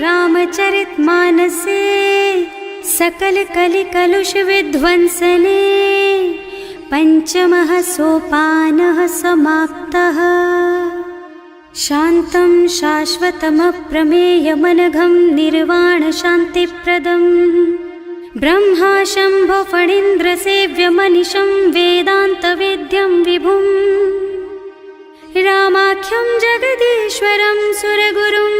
रामचरितमानसे सकल कलि कलुष विध्वंसने पंचमः सोपानः समाप्तः। शान्तं शाश्वतमप्रमेयमनघं निर्वाण शान्तिप्रदम् ब्रह्मा शम्भो फणीन्द्रसेव्यमनिशं वेदान्तवेद्यं विभुम् रामाख्यं जगदीश्वरं सुरगुरुं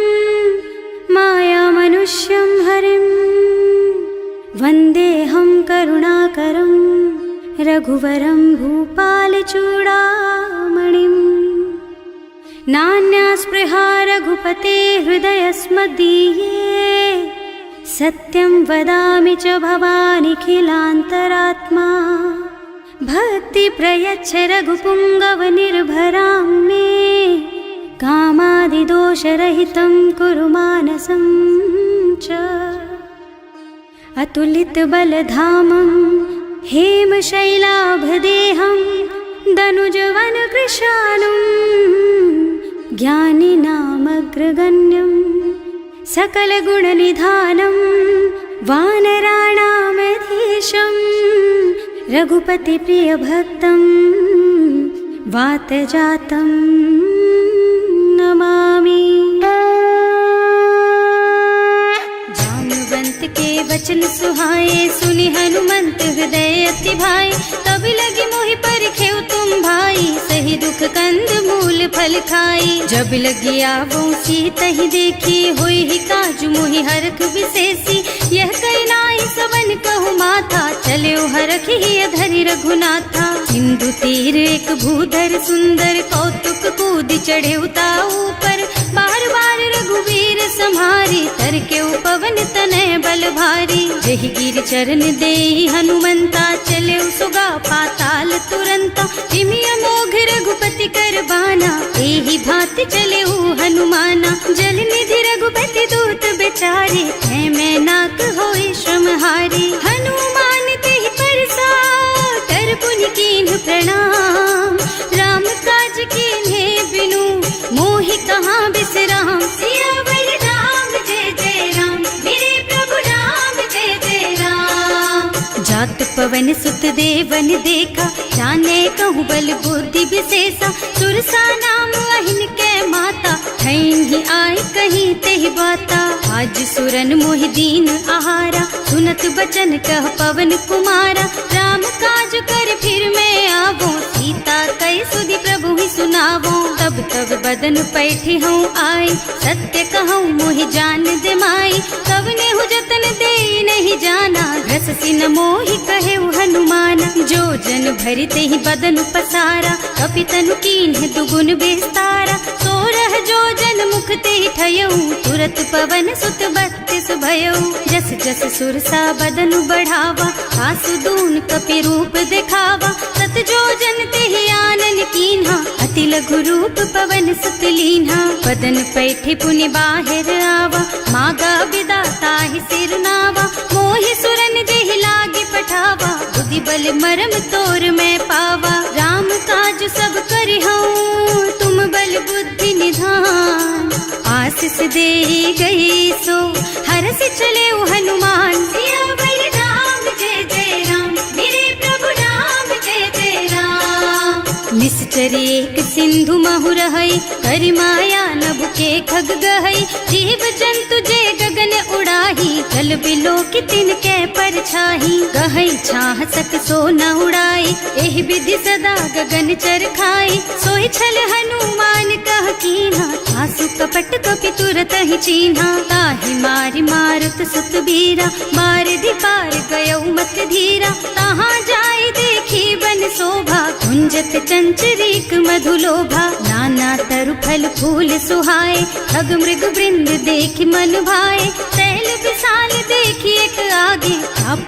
मायामनुष्यं हरिं वन्देऽहं करुणाकरं रघुवरं भूपालचूडामणिम्। नान्यास्पृहा रघुपते हृदयस्मदीये सत्यं वदामि च भवानिखिलान्तरात्मा। भक्ति प्रयच्छ रघुपुङ्गवनिर्भरां मे कामादिदोषरहितं कुरु मानसं च। अतुलितबलधामं हेमशैलाभदेहं दनुजवनकृशानुं ज्ञानिनामग्रगण्यं सकलगुणनिधानं वानराणामधीशं रघुपतिप्रियभक्तं वातजातं नमामि। जाम्बवंत के वचन सुहाए सुनि हनुमंत हृदय अति भाए। तब लगी मोहि परखेउ तुम भाई सही दुख कंद मूल फल खाई। जब लगी आवो सीतहि देखी होई ही काजु मोहि हरख विशेषी। यह कई नाई सबन कहु माथा चले हरखि धरि रघुनाथा। सिंधु तीर एक भूधर सुंदर कौतुक कूद चढ़े उताऊ पर। बार बार रघुवीर सम्हारी तर के पवन तनय बल भारी। जहि गिर चरण देहि हनुमंता चले सुगा पाताल तुरंता। जिमि अमोघ रघुपति कर बाना एहि भांति चले हनुमाना। जल निधि रघुपति दूत बेचारे है मैं नाक होई श्रमहारी। हनुमान तेहि परसा कर पुनि कीन्ह प्रणाम। राम काज कीन्हे बिनु मोहि कहाँ बिसराम। सियावर राम जय जय राम मेरे प्रभु राम जय जय राम। जात पवन सुत देवन देखा जाने कहूँ बल बुद्धि विशेषा। सुरसा नाम अहिन के माता ठैन ही आए कहीं तेहि बाता। आज सुरन मोहि दीन आहारा सुनत बचन कह पवन कुमारा। राम काज कर फिर मैं आवो सीता कई सुधि प्रभु ही सुनावो। तब तब बदन पैठी हूँ आई सत्य कहूँ मोहि जान दे माई। कब ने हु जतन दे नहीं जाना घस सिन मोहि कहे हनुमाना। जो जन भरि तेहि बदन पसारा कपितनु कीन्ह दुगुन विस्तारा। सोरह जो जन मुख तेहि ठयऊ तुरत पवन सुत 32 भयऊ। जस जस सुरसा बदन बढ़ावा आसु दून कपि रूप दिखावा। सत जो जन तेहि आनन कीन्हा अति लघु रूप पवन सुत लीन्हा। बदन पैठि पुनि बाहिर आवा मागा बिदा ताहि सिर नावा। मोहि सुरन जेहि लागे पठावा बुद्धि बल मरम तोर मैं पावा। राम काज सब करिहूँ तुम बल बुद्धि निधान। आशीष दे गई सो हरस चले हनुमान। सियावर राम जय जय राम मेरे प्रभु राम जय जय राम। निश्चर एक सिंधु महु रहई करि माया नभ के खग गहई। जीव जंतु जे गगन उड़ाही जल बिलो की तिनके परछाही। गहई छाह सक सो न उड़ाई एहि विधि सदा गगन चर खाई। सोई छल हनुमान कह कीन्हा आसु कपट कपि तुरत ही चीन्हा। ताहि मारि मारुत सुत बीरा मार पार गयौ मत धीरा। तहाँ जाय देखी बन शोभा कुंजत चंचरीक मधुलोभा। नाना तरु फल फूल सुहाए खग मृग वृंद देखि मन भाए। तैल विशाल देखि एक आगे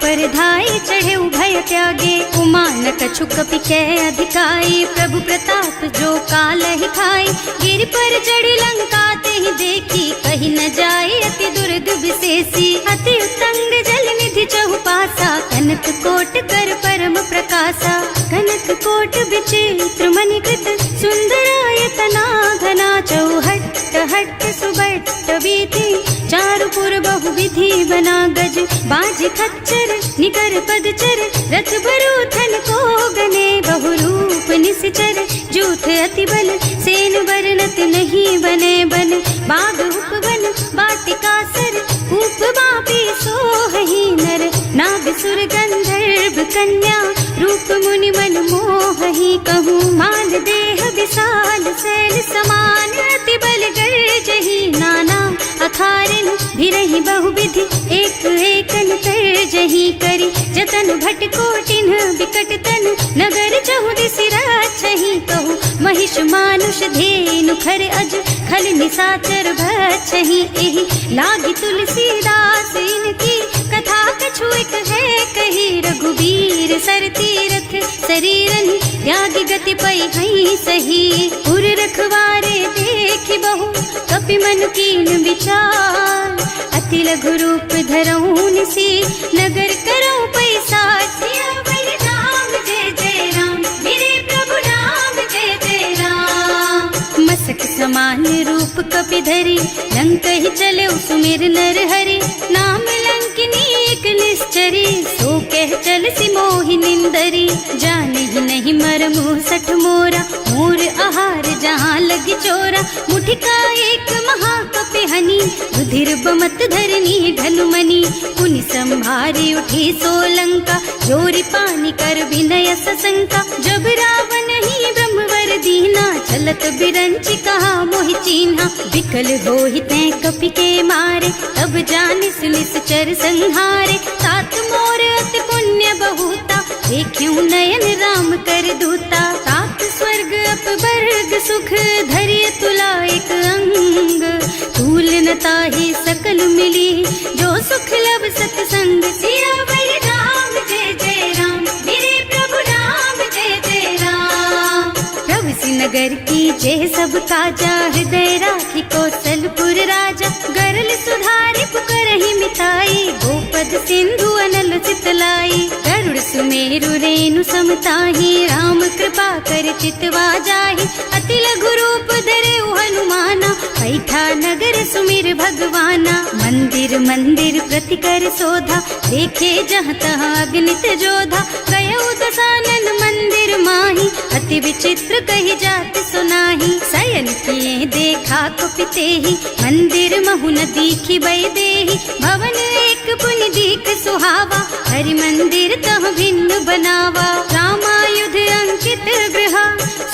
पर धाय चढ़े भय त्यागे। उमा न कछु कपि कै अधिकाई प्रभु प्रताप जो काल ही खाई। गिर पर चढ़ी लंका तेहि देखी कहीं न जाए अति दुर्ग विशेषी। अति उत्तंग जल निधि चहुपासा कनक कोट कर परम प्रकाशा। कनक कोट विचित्र मणिकृत सुंदरायतना घना। चौहट्ट हट्ट सुबट्ट बीति चारु दापुर बहु विधि बना गज बाज खच्चर निकर पदचर रथ बरूथन को गने बहु रूप निश्चर जूथ अति बल सेन बरनत नहीं बने बन बाग उपवन बाटिका सर कूप बापी सोहहि नर नाग सुर गंधर्व कन्या रूप मुनि मन मोहहि कहूँ मान देह विशाल सैल समान अति बल गर्जहि नाना अखारिन भिरहि बहुविधि एक एकन तरजहि करि जतन भट कोटिन बिकट तन नगर चहुदिसि रक्षहि कहूँ महिष मानुष धेनु खर अज खल निसाचर भक्षहि एहि लागी तुलसीदास इनकी कथा कछु एक है कही रघुबीर सर तीरथ शरीरन त्यागी गति पै हई सही उर रखवारे देखि बहु कपि मन कीन विचार अति लघु रूप धरऊं निसी नगर करऊं पैसा सियावर राम जय जय राम मेरे प्रभु राम जय जय राम मसक समान रूप कपि धरि लंक ही चले सुमिर नर हरि नाम लंकिनी एक निश्चरी सो कह चल सी मोहि निंदरी जाने ही नहीं मरमु सठ मोरा मोर आहार जहाँ लगी चोरा मुठिका एक महाकपि हनी रुधिर बमत धरनी ढनुमनी पुनि संभारी उठी सोलंका जोरी पानी कर विनय सशंका जब रावण ही ब्रह्मवर दीना चलत बिरंची कहा मोहि चीन्हा विकल होहि तै कपि के मारे तब जानिस निश्चर संहारे तात मोर अति पुण्य बहुता देखियो नयन राम कर दूता तात स्वर्ग अपवर्ग सुख धैर्य तुला एक अंग तूल न ताहि सकल मिली जो सुख लब सत्संग सियावर राम जय जय राम मेरे प्रभु राम जय जय राम प्रभु नगर की जय सब काजा हृदय राखी कौशलपुर राजा गरल सुधारी पुकरहि मिताई गोपद सिंधु अनल चितलाई गरुड़ सुमेरु रेणु समताही राम कृपा कर चितवा जाहि अति लघु रूप धरे हनुमाना बैठा नगर सुमिर भगवाना मंदिर मंदिर प्रति कर शोधा देखे जहाँ तहाँ अगणित जोधा गयो दशानन मंदिर माही अति विचित्र कही जात सुनाही शयन किए देखा कुपिते ही मंदिर महु न दीखी बई देही भवन एक पुनि दीख सुहावा हरि मंदिर तह भिन्न बनावा रामायुध अंकित गृह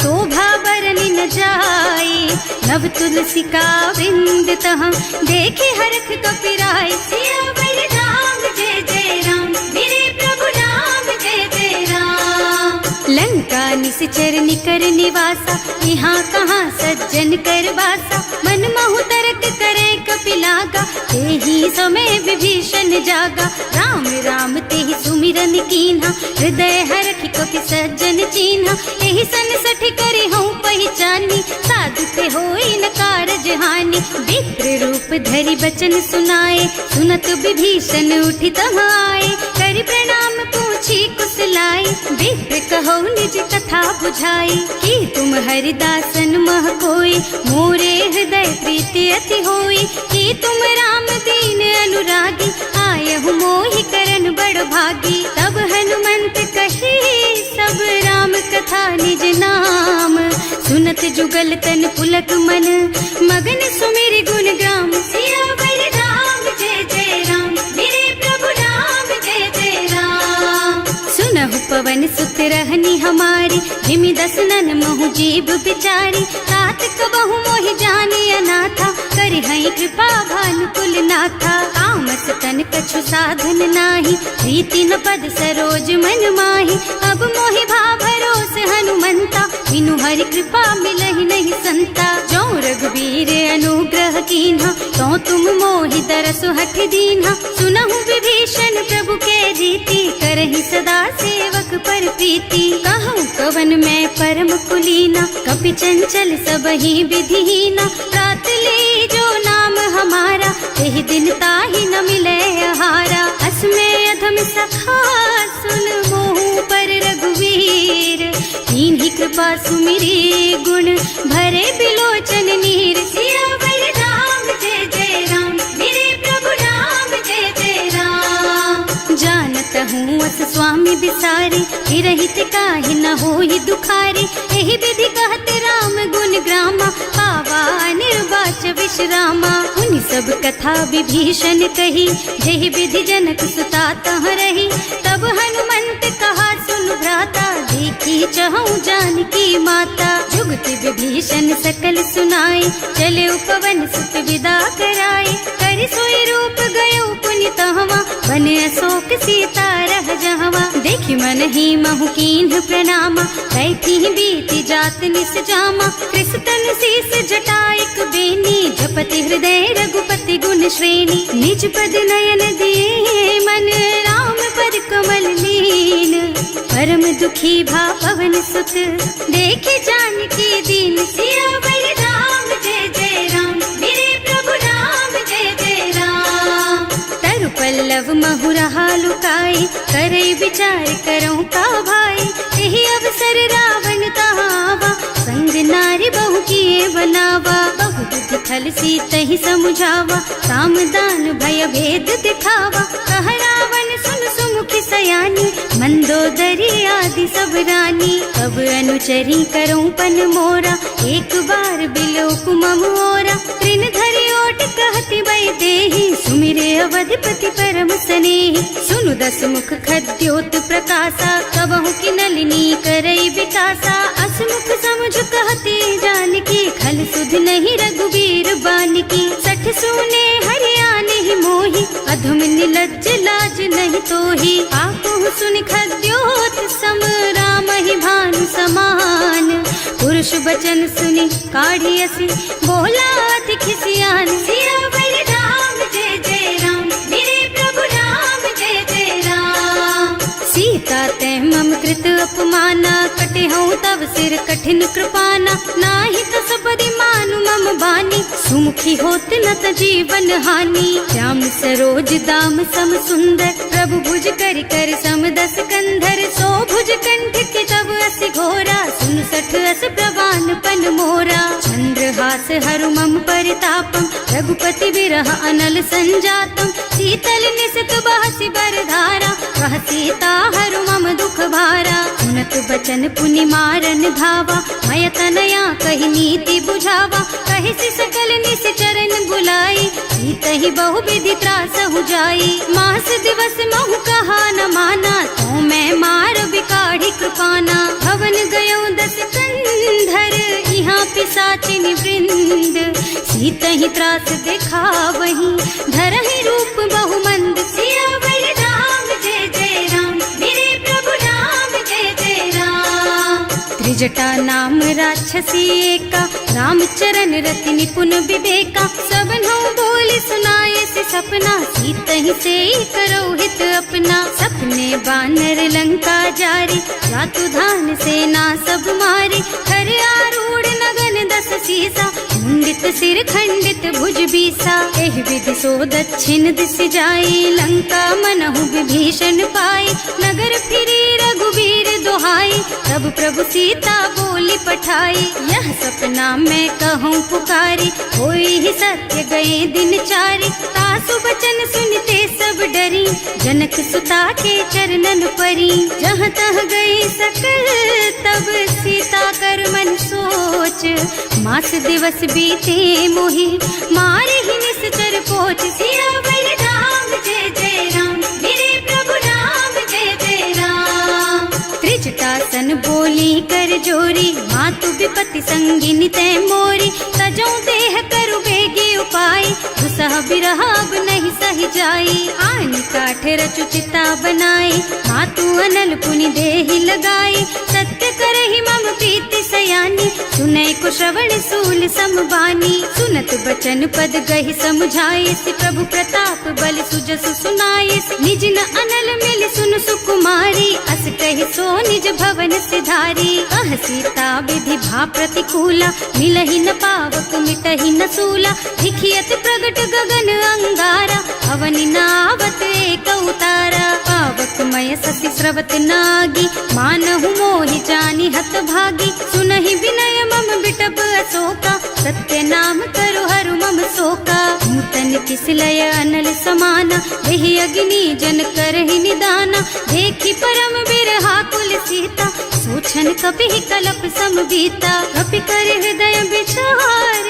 शोभा बरनि न जाई नव तुलसी का बिंद तह देखे हरख कपिराय सियावर राम जय जय राम मेरे प्रभु राम जय जय राम लंका निश्चर निकर निवासा यहाँ कहाँ सज्जन कर बासा मन महु तरक करे कपिलागा तेहि समय विभीषण जागा राम राम तेहि सुमिरन कीन्हा हृदय हरखि कपि सज्जन चीन्हा एहि सन सठ करि हूँ पहचानी साधु ते होई न कारज हानि विप्र रूप धरि बचन सुनाए सुनत विभीषण उठि तहाँ आए करि प्रणाम पूछी कुशलाई विप्र कहो निज कथा बुझाई कि तुम हरिदासन मह कोई मोरे हृदय प्रीति अति होई कि तुम राम दीन अनुरागी आयहु मोहि करन बड़ भागी तब हनुमंत कही सब राम कथा निज नाम सुनत जुगल तन पुलक मन मगन सुमिर गुण ग्राम सियावर राम जय जय राम मेरे प्रभु राम जय जय राम सुनहु पवन सुत रहनी हमारी हिमि दसनन महु जीव बिचारी तात कबहु मोहि जानी अनाथा करि हई कृपा भानुकुल नाथा तामस तन कछु साधन नाही प्रीति न पद सरोज मन माही अब मोहि भा भरोस हनुमंता बिनु हरि कृपा मिलहि नहीं संता जो रघुबीर अनुग्रह कीन्हा तो तुम मोहि दरसु हठ दीन्हा सुनहु विभीषण प्रभु के रीति करहि सदा सेवक पर प्रीति कहूँ कवन मैं परम कुलीना कपि चंचल सबहि विधिहीना रात ले जो नाम हमारा तेहि दिन ताहि न मिले आहारा असमय अधम सखा सुन मोहु पर रघुवीर कीन्ही कृपा सुमिरी गुण भरे बिलोचन नीर सियावर राम जय जय राम मेरे प्रभु करहूँ अस स्वामी बिसारी, हिरहित काहि न होहि दुखारी। एहि विधि कहत राम गुण ग्रामा, पावा निर्वाच विश्रामा। उनि सब कथा विभीषण कही, जेहि विधि जनक सुता तह रही। तब हनुमंत कहा सुन भ्राता, देखी चहु जानकी माता। जुगति विभीषण सकल सुनाई, चले उपवन सुत विदा कराई। करि सोई रूप गयो पुनि तहवा, बने अशोक सीता रह जहवा। देखि मन ही महु कीन्ह प्रणामा, कैथी बीति जात निस जामा। कृष्ण शीस जटायक बेनी, जपति हृदय रघुपति गुण श्रेणी। निज पद नयन दिए मन, राम पद कमल लीन। परम दुखी भा पवन सुत, देखे जानकी दीन। सियावर राम जय जय राम, मेरे प्रभु राम जय जय राम। तरु पल्लव महुरहा लुकाई, करे विचार करऊं का भाई। यही अवसर रावण तहावा, संग नारी बहु किए बनावा। बहु बुद्धि खल सीतहि समुझावा, काम दान भय भेद दिखावा। कह रावण सुन सुमुखी सयानी, मंदोदरी आदि सब रानी। अब अनुचरी करऊं पन मोरा, एक बार बिलोक मम ओरा। तृण धरि ओट कहति वै देहि, सुमिरे अवधिपति परम स्नेहि। सुनु दस मुख खद्योत प्रकाशा, कबहु की नलिनी करई विकासा। असमुख समुझ कहती जानकी, खल सुध नहीं रघुबीर बानकी। सठ सुने हरियाणा ही मोहि, अधम निलज्ज लाज नहीं तोहि। आपहु सुनि खद्योत सम, राम ही भानु समान। पुरुष बचन सुनि काढ़ी असी, बोला अति खिसियान। सियावर राम जय जय राम, मेरे प्रभु राम जय जय राम। सीता ते मम कृत अपमाना, कटे हूँ तब सिर कठिन कृपाना। नाही तो सबदि मानु मम बानी, सुमुखी होत न त जीवन हानि। श्याम सरोज दाम सम सुंदर, प्रभु भुज कर कर सम दस कंधर। सो भुज कंठ के तब अस घोरा, सुन सठ अस प्रवान पन मोरा। चंद्रहास हरु मम परितापम, रघुपति विरह अनल संजातम। शीतल निसत बहसि बरधारा, कह सीता हरु मम दुख भारा। सुनत बचन पुनि मारन धावा, मय तनया कहि नीति बुझावा। कहि सि सकल निस चरण बुलाई, सीतहि बहु विधि त्रासहु जाई। मास दिवस महु कहा न माना, तो मैं मार बिकाढ़ी कृपाना। भवन गयो दस कंधर, यहाँ पिशाचिनी वृंद। सीतहि त्रास दिखावहि, धरहि रूप बहु मंद। सियावर राम जय जय राम, मेरे प्रभु राम जय जय राम। त्रिजटा नाम राक्षसी एका, रामचरण रति निपुण विवेका। सबनों बोली सुनाए से सपना, सीतहि से करो हित अपना। सपने बानर लंका जारी, जातु धान सेना सब मारी। हर आरूढ़ नगन दस सीसा, मुंडित सिर खंडित भुज बीसा। एहि विधि सो दक्षिण दिस जाई, लंका मनहु विभीषण पाई। नगर फिरी रघुबीर दुहाई, तब प्रभु सीता बोली पठाई। यह सपना मैं कहूँ पुकारी, होई ही सत्य गए दिन चारी। तासु बचन सुनते सब डरी, जनक सुता के चरणन परी। जहाँ तह गई सकल तब सीता कर मन सोच। मास दिवस बीते मोहि, मारे ही निश्चर पोच। सियावर राम जय जय राम, मेरे प्रभु राम जय जय राम। त्रिजटासन बोली कर जोरी, मातु विपति संगिनी तै मोरी। तजो देह करु बेगी उपाय, दुसह बिरह अब नहीं सही जाई। आन काठ रचु चिता बनाई, मातु अनल पुनि देहि लगाई। सत्य करहि मम प्रीति सयानी, सुनै को श्रवण सूल समबानी। सुनत बचन पद गहि समुझाए, प्रभु प्रताप बल सुजसु सुनाए। निज न अनल मिल सुन सुकुमारी, अस कहि सो निज भवन सिधारी। कह सीता विधि भा प्रतिकूला, मिलहि न पावक मिटहि न सूला। दिखियत प्रगट गगन अंगारा, अवनि नावत एक उतारा। पावक मय ससि स्रवत नागी, मानहु मोहि जानि हत भागी। सुनहि विनय मम बिटप अशोका, सत्य नाम करु हरु मम शोका। नूतन किस लय अनल समाना, वही अग्नि जन करहि निदाना। देखी परम बिरहा कुल सीता, सोचन कपि कलप सम बीता। कपि कर हृदय विचार,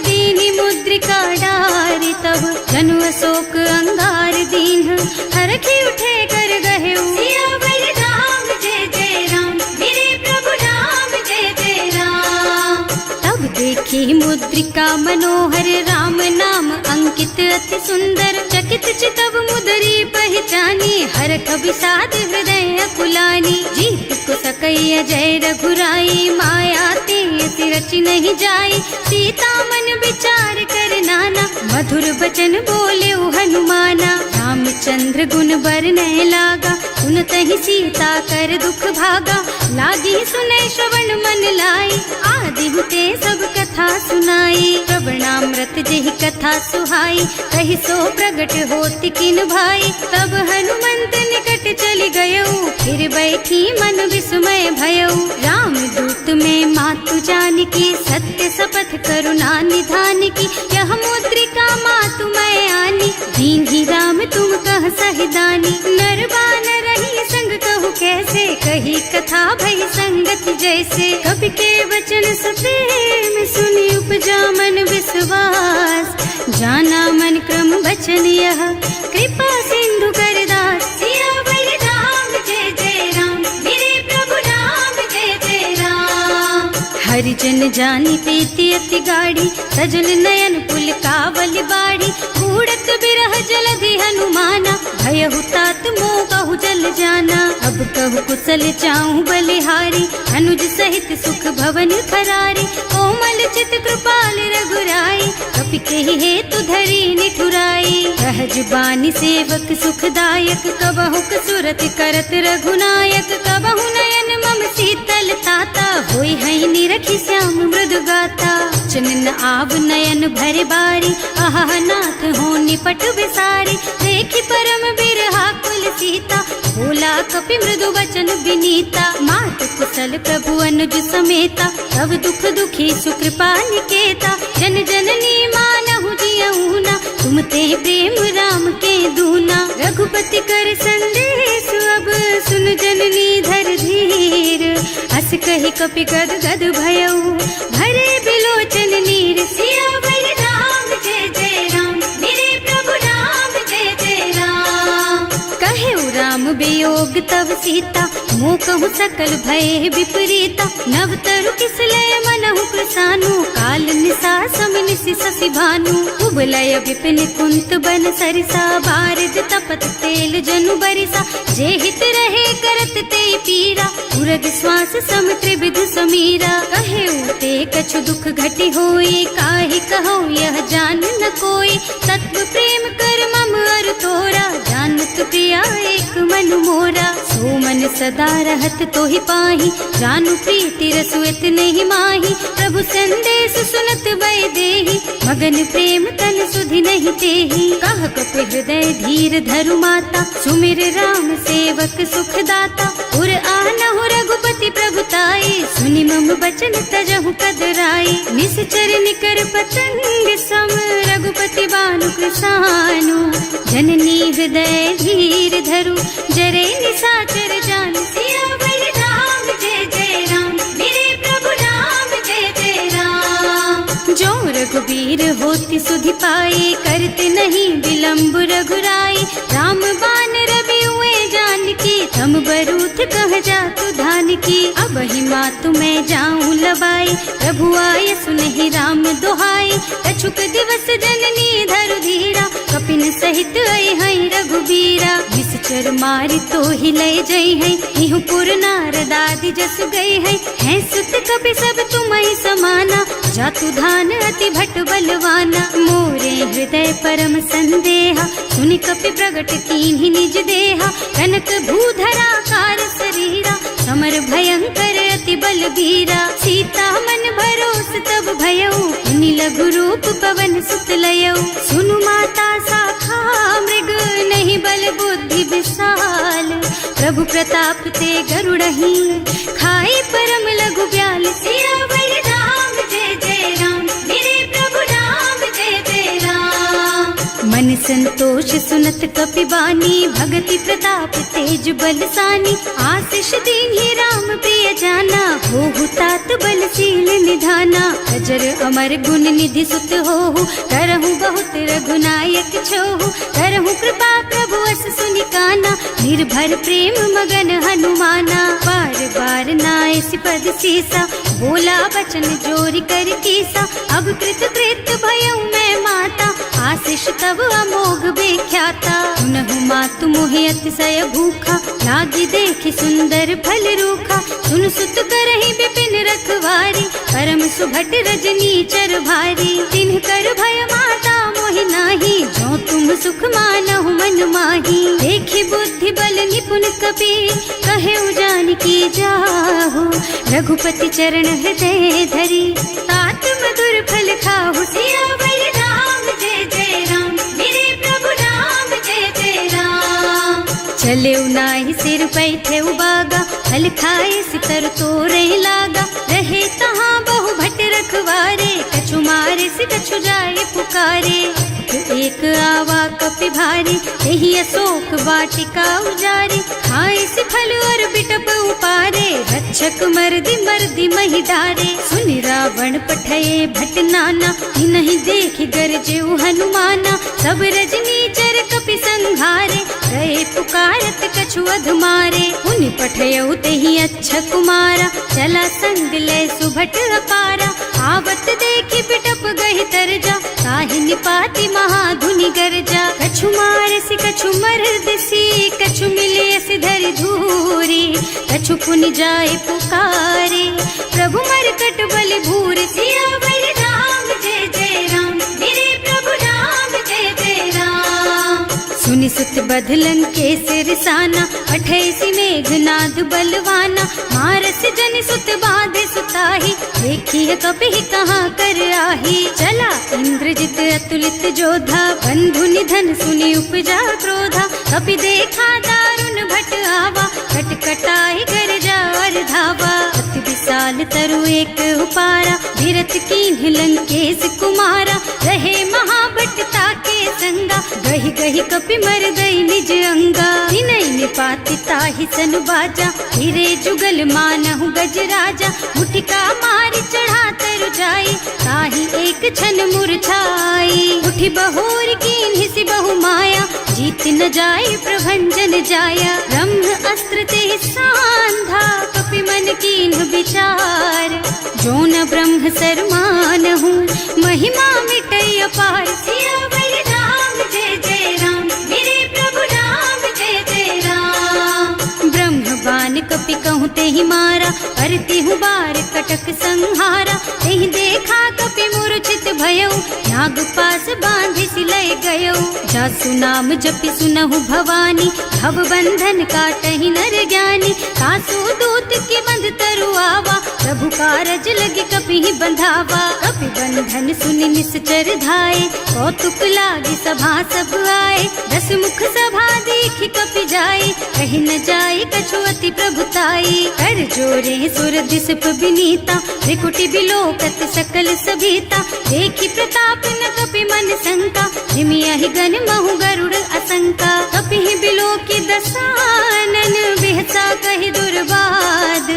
दीनी मुद्रिका डारी, तब जनु अशोक अंगार दीन, हरखी उठे कर गहे सियावर राम जय जय राम, मेरे प्रभु राम जय जय राम। तब देखी मुद्रिका मनोहर, राम नाम अंकित अति सुंदर। चकित चितव मुदरी पहचानी, हरख विषाद हृदय कुलानी। जीत को सकैया जय रघुराई, माया ते अति रचि नहीं जाई। सीता मन विचार कर नाना, मधुर बचन बोले हनुमाना। रामचंद्र गुण बरनय लागा, सुनतहि सीता कर दुख भागा। लागी सुनै श्रवण मन लाई, आदि हुते सब कथा सुनाई। प्रवणामृत जेहि कथा सुहाई, कहि सो प्रगट होति किन भाई। तब हनुमंत निकट चली गयो, फिर बैठी मन विस्मय भयो। राम दूत में मातु जानकी, सत्य शपथ करुणा निधान की। यह मुद्रिका मातु मैं आनी, दीन्ही राम तुम कह सहिदानी। नरबान रही संग कहु कैसे, कही कथा भई संगति जैसे। कवि के वचन सप्रेम सुनि उपजा मन विश्वास। जाना मन क्रम वचन यह, कृपा सिंधु कर दास। सियावर राम जय जय राम, मेरे प्रभु राम जय जय राम। हरिजन जानी प्रीति अति गाढ़ी, सजल नयन पुल कावल बाड़ी। बूढ़त बिरह जलधि हनुमाना, भयहु तात मोह कहु जल जाना। अब कहु कुशल चाहूं बलिहारी, अनुज सहित सुख भवन फरारी। कोमल चित कृपाल रघुराई, कपि केहि हेतु धरी निठुराई। सहज बानी सेवक सुखदायक, कबहु सुरत करत रघुनायक। कबहु नयन मम शीतल ताता, होई हई निरखी श्याम मृदु गाता। चनन आव नयन भरे बारी, आहा नाथ हो निपट विसारी। देखी परम बिरहा कुल सीता, बोला कपि मृदु वचन विनीता। मात कुशल प्रभु अनुज समेता, तब दुख दुखी सुकृपा निकेता। जन जननी मानहु जियऊना, तुम ते प्रेम राम के दूना। रघुपति कर संदेश अब सुन जननी धर धीर। हस कहि कपि गद गद भयऊ, भरे बिलोचन नीर। सियावर राम जय जय राम, मेरे प्रभु राम जय जय राम। कहे राम वियोग तब सीता, मोह कहु सकल भय विपरीता। नव तरु किसलय मनहु प्रसानु, काल निसा समिनिसि शशि भानु। उबलय विपिन कुंत बन सरिसा, बारिद तपत तेल जनु बरिसा। जे हित रहे करत ते पीरा, उरग श्वास सम त्रिविध समीरा। कहे ते कछु दुख घटि होई, काहि कहो यह जान न कोई। तत्व प्रेम कर मम अर तोरा, जानत प्रिया एक मन मोरा। सो मन सदा रहत तोहि पाहि, जानु प्रीति रसु इतने माही। प्रभु संदेश सुनत भय देहि, मगन प्रेम तन सुधि नहीं तेहि। कह कपि हृदय धीर धरु माता, सुमिर राम सेवक सुख दाता। उर आनहु रघुपति प्रभुताई, सुनि मम बचन तजहु कदराई। निश्चर निकर पतंग सम, रघुपति बानु कृसानु। जननी हृदय धीर धरु, जरे निशाचर जानु। सियावर राम जय जय राम, मेरे प्रभु राम जय जय राम। जो रघुबीर होति सुधि पाए, करते नहीं विलम्ब रघुराई। राम बान रवि हुए जानकी, थम बरूथ कह जातु धान की। अब ही मातु मैं जाऊं लबाई, प्रभु आय सुनहि राम दुहाई। कछुक दिवस जननी धरु धीरा, कपिन सहित आई हई रघुबीरा। निश्चर मारि तो ही लय जई है, इहु पुर नारद आदि जस गई है। हैं सुत कपि सब तुम्हि समाना, जातु धान अति भट बलवाना। मोरे हृदय परम संदेहा, सुनि कपि प्रगट कीन्हि निज देहा। कनक भूधरा कार शरीरा, समर भयंकर अति बलबीरा। सीता मन भरोस तब भयऊ, मुनि लघु रूप पवन सुत लयऊ। सुनु माता शाखा मृग, नहीं बल बुद्धि विशाल। प्रभु प्रताप ते गरुड़हि, खाई परम लघु ब्याल। सियावर राम जय जय राम, मेरे प्रभु राम जय जय राम। मन संतोष सुनत कपिबानी, भगति प्रताप तेज बलसानी। आशीष दीन्हि राम प्रिय जाना, होहु तात बलशील निधाना। अजर अमर गुण निधि सुत होहु, करहु बहुत रघुनायक छोहु। करहु कृपा प्रभु अस सुनि काना, निर्भर प्रेम मगन हनुमाना। बार बार नाय सिपद सीसा, बोला बचन जोरि कर कीसा। अब कृत कृत भयउ मैं माता, आशीष तब अमोघ बेख्याता। सुनहु मातु मोहि अतिशय भूखा, लागी देखि सुंदर फल रूखा। सुन सुत करहि विपिन रखवारी, परम सुभट रजनी चर भारी। तिन्ह कर भय माता मोहि नाही, जो तुम सुख मानहु मन माही। देखि बुद्धि बल निपुण कपि, कहे जानकी जाहु। रघुपति चरण हृदय धरी, तात मधुर फल खाहु। सियावर राम जय जय राम, मेरे प्रभु राम जय जय राम। चले नाहि सिर पैठे बागा, फल खाए सितर तोरे लागा। रहे तहाँ बहु भट रखवारे, कछु मारे से कछु जाए पुकारे। एक आवा कपि भारी, यही अशोक वाटिका उजारी। खाए से फल और बिटप उपारे, रक्षक मर्दी मर्दी मही डारे। सुनि रावण पठये भट नाना, नहीं देखि गरजे हनुमाना। सब रजनी चर कपि संघारे, गए पुकारत कछु अधमारे। उनि पठयउ तेहि अच्छा कुमारा, चला संग लय सुभट अपारा। आवत देखि बिटप गहि तरजा, ताहि निपाति महाधुनि गरजा। कछु मारसि कछु मरदसी, कछु मिले सिधरि धूरी। कछु पुनि जाय पुकारे, प्रभु मरकट बल भूरि। सियावर राम जय जय राम, मेरे प्रभु राम जय जय राम। सुनि सुत बधलन के सिरसाना, पठैसि मेघनाद बलवाना। मारस जन सुत बाधे सुताही, देखी है कपि कहाँ कर आही। चला इंद्रजित अतुलित जोधा, बंधु निधन सुनि उपजा क्रोधा। कपि देखा दारुण भट आवा, कटकटाई गरजा और धावा। अति विशाल तरु एक उपारा, धीरथ कीन्ह लंकेश कुमारा। रहे महाभट ताके संगा, गहि गहि कपि मर गई निज अंगा। तिनहि निपाति ताहि सन बाजा, हिरे जुगल मानहु गजराजा। मुठिका मारि चढ़ा तरु जाई, ताहि एक छन मूर्छाई। उठि बहोर कीन्हि सि बहु माया, जीत न जाय प्रभंजन जाया। ब्रह्म अस्त्र ते सांधा, कपि मन कीन्ह विचार। जो न ब्रह्म सर मानहु, महिमा मिटै अपार। सियावर राम जय जय राम, मेरे प्रभु राम जय जय राम। ब्रह्म बान कपि कहूँ तेहि मारा, परतिहु बार कटक संहारा। तेहि देखा कपि मूर्छित भयउ, नाग पास बांधि सिलय गयउ। जासु नाम जपि सुनहु भवानी, भव बंधन काटहि नर ज्ञानी। सासु दूत के बंध तरु आवा, प्रभु कारज लगे कपि बंधावा। कपि बंधन सुनि निश्चर धाये, कौतुक लागी सभा सब आए। दस मुख सभा देखि कपि जाए, कहि न जाए कछु अति प्रभुताई। कर जोरे सुर दिसप बिनीता, त्रिकुटी बिलोकत सकल सभीता। देखि प्रताप न कपि मन शंका, जिमियहि गन महु गरुड़ असंका। कपि बिलोकी दसानन, बिहसा कहि दुर्बाद।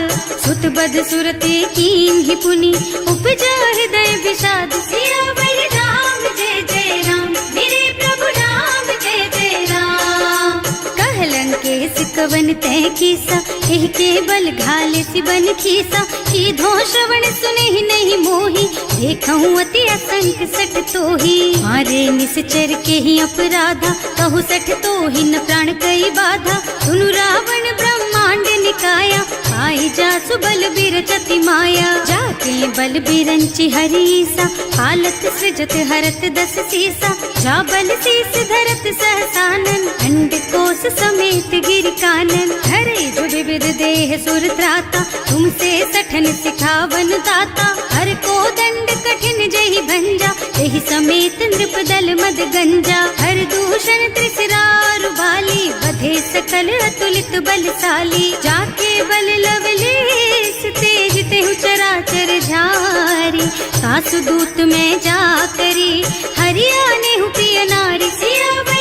सुत बध सुरते कीन्हि पुनि, उपजा हृदय विषाद। सियावर राम जय जय राम, मेरे प्रभु राम जय जय राम। कहलन के सिकवन तय कीसा, एह के बल घाले सिबन खीसा। सीधो श्रवण सुने ही नहीं मोही, देखहु अति असंख सठ तोही। मारे निश्चर के ही अपराधा, कहु सठ तोही न प्राण कई बाधा। सुनु रावण ब्रह्मांड निकाया, आई जासु बल बिरचति माया। जाके बल बिरंचि हरीसा, हालत सृजत हरत दस सीसा। जा बल शीस धरत सहसानन, अंड कोस समेत गिर कानन। हरे जुड़ विद देह सुर त्राता, तुमसे सठन सिखावन दाता। हर को दंड कठिन जहि भंजा, एहि समेत नृप दल मद गंजा। हर दूषण त्रिसरारु बाली, बधे सकल अतुलित बलशाली। जाके बल लवलेस तेज तेहु चराचर झारी। सासु दूत में जा करी, हरिया नेहु प्रिय नारी। सियावर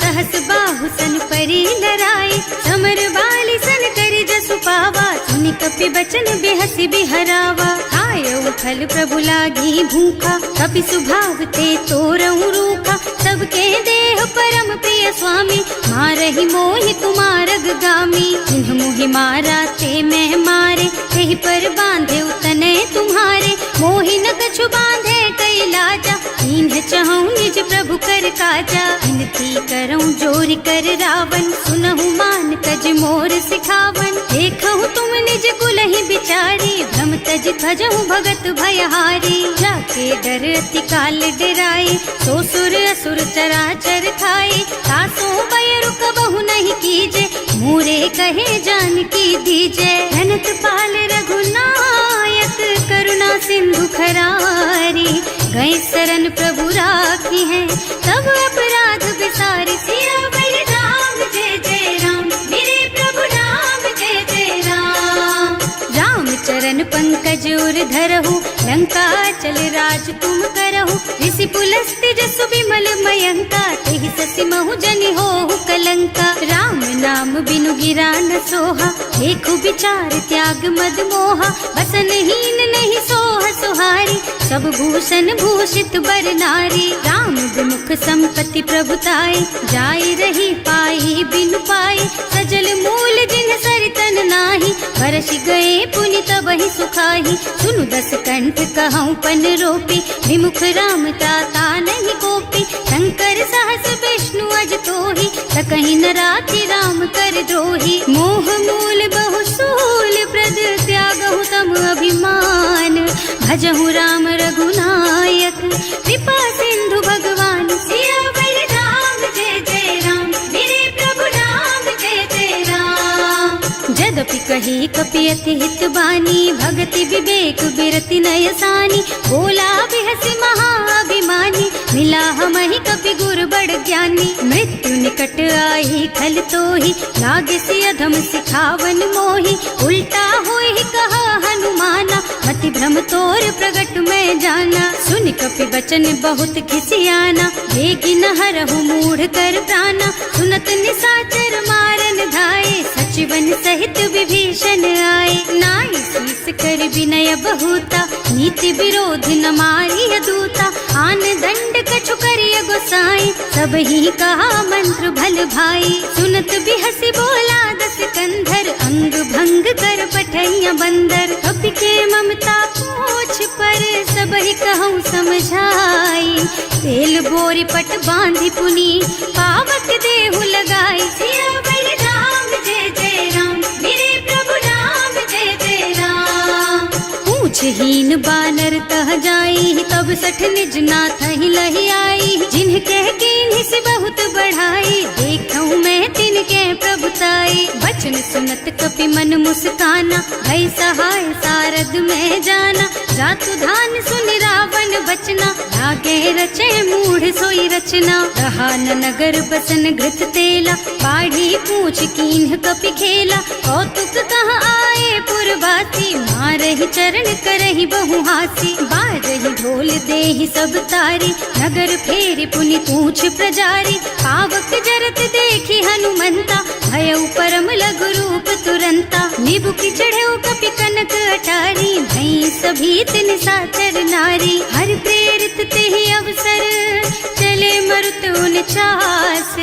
सहस बाहु सन परी लराए, समर बाली सन करि जसु पावा, सुनि कपि बचन बेहसी बिहरावा। खायउ फल प्रभु लागी भूखा, कपि सुभाव ते तोरहु रूखा, सबके देह परम प्रिय स्वामी, मारहि मोहि तुमारग गामी। जिन्ह मोहि मारा ते मैं मारे, तेहि पर बांधे उतने तुम्हारे, मोहि न कछु बांधे कई लाजा, इन्ह चहु निज प्रभु कर काजा। विनती करऊं जोरि कर रावण, सुनहु मान तज मोर सिखावन। देखहु तुम निज कुलहि बिचारी, भ्रम तज भजहु भगत भयहारी। जाके डर अति काल डराए, सो सुर असुर चराचर खाए। तासो भय रुक बहु नहीं कीजे, मोरे कहे जानकी दीजे। धनत पाल रघुनायक, करुणा सिंधु खरारी। गए शरण प्रभु राखी है, तब अपराध बिसारी। सियावर राम जय जय राम, मेरे प्रभु राम जय जय राम। राम चरण पंकज उर धरहु, लंका चल राज तुम करहु। ऋषि पुलस्त्य जसु विमल मयंका, तेहि ससि महु जनि होहु कलंका। राम नाम बिनु गिरा न सोहा, देखु विचार त्याग मद मोहा। बसनहीन नहीं सोह सुहारी, सब भूषण भूषित बर नारी। राम विमुख संपत्ति प्रभुताई, जाई रही पाई बिनु पाई। सजल मूल जिन सरितन नाही, बरसि गए पुनि तबहि सुखाही। सुनु दस कंठ कहऊँ पन रोपी, विमुख राम ताता नहीं कोपी। शंकर सहस विष्णु अज तोहि, सकहि न राखि राम कर द्रोही। मोह मूल बहु सूल प्रद, त्यागहु तम अभिमान। भजहु राम रघुनायक, कृपा सिंधु भगवान। सियावर राम जय जय राम, मेरे प्रभु राम जय जय राम। जदपि कही कपि अति हित बानी, भगति विवेक बिरति नय सानी। बोला बिहसि महाअभिमानी, मिला हमहि कपि गुर बड़ ज्ञानी। मृत्यु निकट आई खल तोहि, लागे सि अधम सिखावन मोहि। उल्टा होहि कहा हनुमाना, मति भ्रम तोर प्रगट मैं जाना। सुनि कपि बचन बहुत खिसियाना, देखि न हरहु मूढ़ कर प्राणा। सुनत निशाचर मारन धाये, सचिवन सहित विभीषण आए। नाई शीस कर विनय बहुता, नीति विरोध न मारिय दूता। आन दंड कछु करिय गोसाई, सब ही कहा मंत्र भल भाई। सुनत बिहसि बोला दस कंधर, अंग भंग कर पठैया बंदर। कपि के ममता पूछ पर, सब ही कहूँ समझाई। तेल बोरी पट बांधि पुनी, पावक देहु लगाई। सियावर राम जय जय राम, मेरे प्रभु राम जय जय राम। पूछहीन बानर तह जाई, तब सठ निज नाथ ही लही आई। जिन्ह कह कीन्हि से बहुत बढ़ाई, देखऊँ मैं तिनके प्रभुताई। बचन सुनत कपि मन मुस्काना, भई सहाय सारद में जाना। जातु धान सुन रावण बचना, लागे रचे मूढ़ सोई रचना। रहा न नगर बसन घृत तेला, बाढ़ी पूछ कीन्ह कपि खेला। कौतुक कहाँ आए पुरवासी, मारहि चरण करहि बहु हासी। बारहि ढोल देहि सब तारी, नगर फेरि पुनि पूछ प्रजारी। पावक जरत देखि हनुमंता, भयउ परम लघु रूप तुरंता। निबुकि चढ़ऊ कपि कनक अटारी, भई सभीत निशाचर नारी। हर प्रेरित तेहि अवसर, चले मरुत उनचास।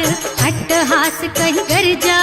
अट्टहास कहि गर्जा,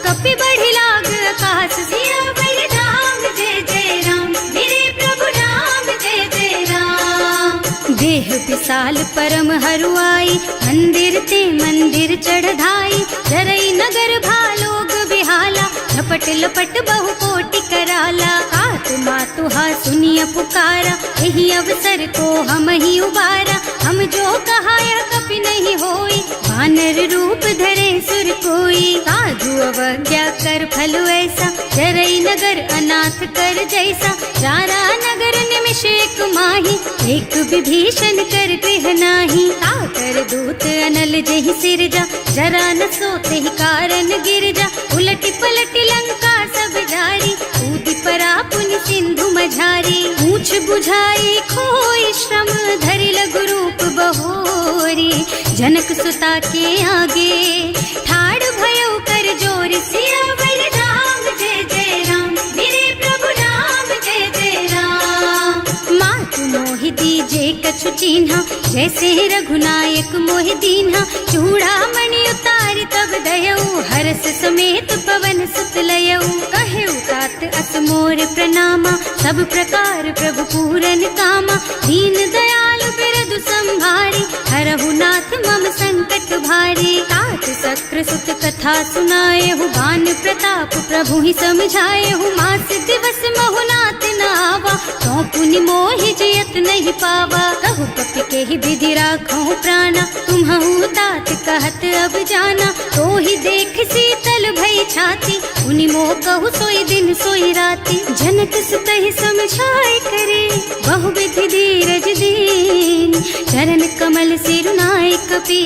कपि बढ़ि लाग आकाश। सियावर राम जय जय राम, मेरे प्रभु राम जय जय राम। देह विशाल परम हरुआई, मंदिर ते मंदिर चढ़ाई। जरई नगर भालोग बिहाला, झपट लपट बहु कोटि कराला। आत्मा तुहा सुनिय पुकारा, यही अवसर को हम ही उबारा। हम जो कहा यह कपि नहीं होई, वानर रूप धरे सुर कोई। साधु अवज्ञा कर फल ऐसा, जरई नगर अनाथ कर जैसा। जारा नगर निमिष एक माही, एक विभीषण कर गृह नाही। ताकर दूत अनल जहि सिरजा, जरा न सोते ही कारण गिरजा। उलटि पलटि लंका सब जारी, कूदि परा पुनि सिंधु मझारी। पूछ बुझाई खोई श्रम, धरि लघु रूप बहोरी। जनक सुता के आगे ठाड़ भयो कर जोर सियावर राम जय जय राम मेरे प्रभु राम जय जय राम। मात मोहि दीजे कछु चिन्हा जैसे रघुनायक मोहि दीन्हा चूड़ा मणि उतारि तब दयऊ हरस समेत पवन सुत लयऊ कहेऊ तात अस मोर प्रणामा सब प्रकार प्रभु पूरन कामा दीन दयाल बिरदु संभारी हरहु नाथ मम संकट भारी। तात सक्र सुत कथा सुनाए हु बान प्रताप प्रभु ही समझाए हु मास दिवस महु नाथ न आवा तो पुनि मोहि जियत नहीं पावा कहु कपि के ही विधि राखो प्राणा तुम्हु तात कहत अब जाना तो ही देख शीतल भई छाती उनि मोह कहु सोई दिन सोई राती। जनक सुतहि समझाए करे बहु विधि धीरज दीन चरण कमल सिरुनाए कपि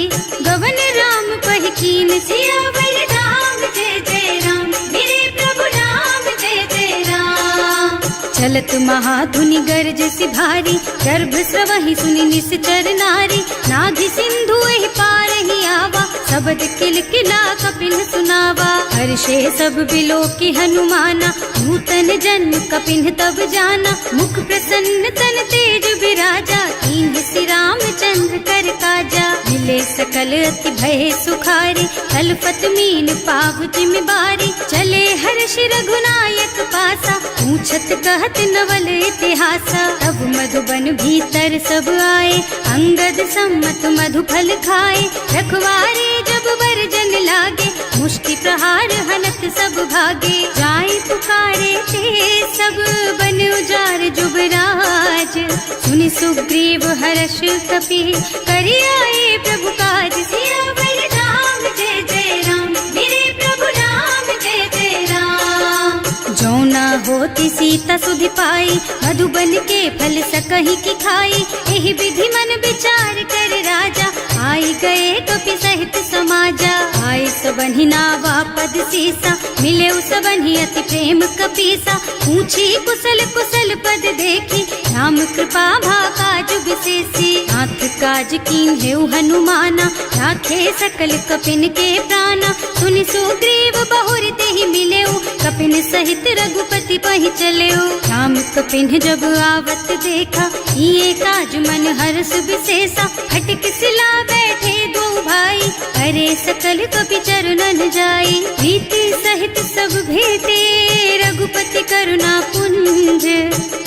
गवन राम पहि कीन सियावर राम जय जय राम मेरे प्रभु राम जय जय राम। चलत महाधुनि गरज सि भारी गर्भ स्रवहि सुनि निश्चर नारी नाभि सिंधु एहि पार ही आवा शब्द किलकिला कपिन सुनावा हर्षे सब बिलो की हनुमाना नूतन जन्म कपिन तब जाना मुख प्रसन्न तन तेज विराजा कीन श्री रामचंद्र कर काजा मिले सकल अति भय सुखारी कलपत मीन पाव जिम्मेवारी चले हर्ष रघुनायक पासा पूछत कहत नवल इतिहासा तब मधुबन भीतर सब आए अंगद सम्मत मधु फल खाए रखवारे जब वर्जन लागे मुष्टि प्रहार हनत सब भागे जाय पुकारे ते सब बन उजार जुबराज सुनि सुग्रीव हर्ष कपि करि आए प्रभु काज सियावर राम जय जय राम मेरे प्रभु राम जय जय राम। जो ना होती सीता सुधि पाई मधुबन के फल सकहि की खाई एहि विधि मन विचार कर राजा आई गए कपि सहित समाजा आए सबन्हि नावा पद सीसा मिले सबन्हि अति प्रेम कपीसा पूछी कुशल कुशल पद देखी राम कृपा भाकाज विशेषी नाथ काज कीन हेउ हनुमाना राखे सकल कपिन के प्राणा सुनि सुग्रीव बहुर तेहि मिलेउ कपिन सहित रघुपति पहि चलेउ राम कपिन जब आवत देखा ये काज मन हर्ष विशेषा हटक सिला बैठे दो भाई अरे सकल कपि चरणन जाई प्रीति सहित सब भेटे रघुपति करुणा पुंज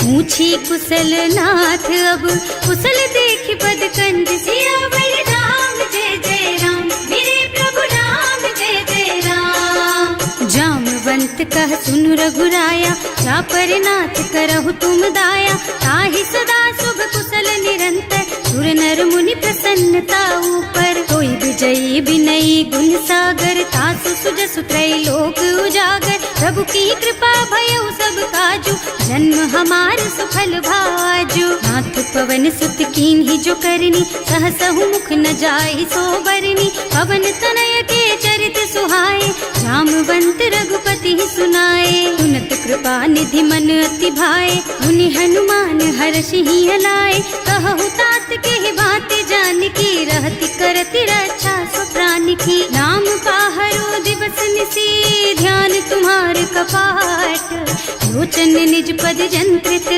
पूछी कुशल नाथ अब कुशल देखि पद कंज सियावर राम जय जय राम मेरे प्रभु राम जय जय राम। जामवंत कह सुनु रघुराया जा पर नाथ करहु तुम दाया ताहि सदा शुभ कुशल निरंतर सुर नर मुनि प्रसन्नता ऊपर कोई विजयी विनयी गुण सागर तासु सुजसु त्रैलोक उजागर प्रभु की कृपा भयउ सब काजू जन्म हमार सुफल भाजू नाथ पवन सुत कीन ही जो करनी सहसहु मुख न जाय सो बरनी पवन तनय के चरित सुहाए जामवंत रघुपति सुनाए उन्नत कृपा निधि मन अति भाए मुनि हनुमान हर्षि ही हलाए कहु तात के ही बात जान की रहती करती रक्षा सो प्राण की नाम पाहरो दिवस निसी ध्यान तुम्हार कपाट लोचन निज पद जंत्रित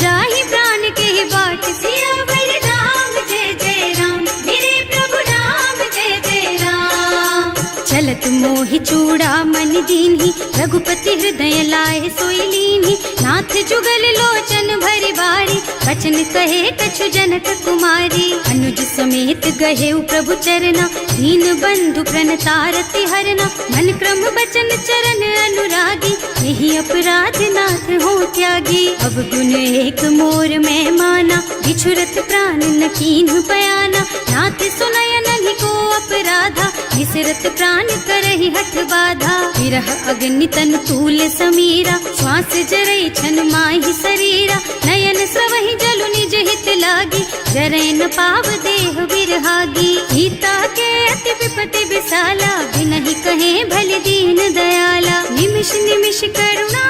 जाहि प्राण के ही बाट सियावर राम जय जय राम मेरे प्रभु राम जय जय राम। चलत मोहि चूड़ा मन दीन्ही रघुपति हृदय लाए सोई लीन्ही नाथ जुगल लोचन भरि बारी बचन कहे कछु जनक कुमारी अनुज समेत गहे प्रभु चरना दीन बंधु प्रणतारति हरना मन क्रम बचन चरण अनुरागी यही अपराध नाथ हो त्यागी अब गुण एक मोर में माना बिछुरत प्राण न कीन्ह बयाना नाथ सुनय नहीं को अपराधा विसरत प्राण करहि हठ बाधा विरह अग्नि तन तूल समीरा श्वास जरई छन माहि शरीरा नयन स्रवहि जलु निज हित लागी जरै न पाव देह विरहागी सीता के अति विपति विशाला बिनहि कहे भल दीन दयाला निमिष निमिष करुणा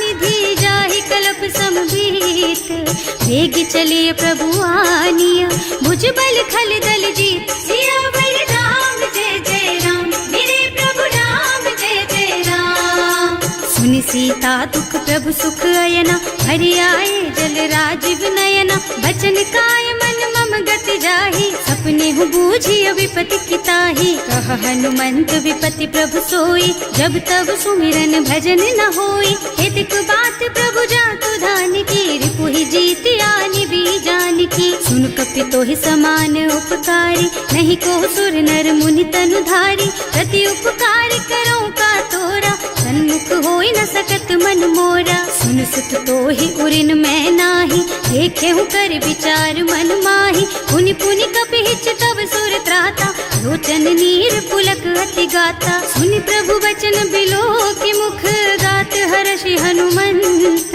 निधि जाहि कलप समभीत वेग चलिए प्रभु आनिया भुज बल खल दल जीत सीता दुख प्रभु सुख अयना, हरि आए जल राजीव नयना। बचन काय मन मम गति जाहि, सपने हूँ बूझी विपति किताही। कह हनुमंत विपति प्रभु सोई, जब तब सुमिरन भजन न होई। हितक बात प्रभु जातु धान की, रिपुहि जीति आनि बीजान की। सुन कपि तोहि समान उपकारी, नहीं को सुर नर मुनि तनु धारी। प्रति उपकार करो का तोरा, सन्मुख होई न सकत मन मोरा। सुन सुत तोहि उरिन मैं नाही, देखे हूँ कर विचार मन माही। पुनि पुनि कपि हिच तब सुर त्राता, लोचन नीर पुलक अति गाता। सुनि प्रभु बचन बिलो की मुख, गात हर्षि हनुमंत।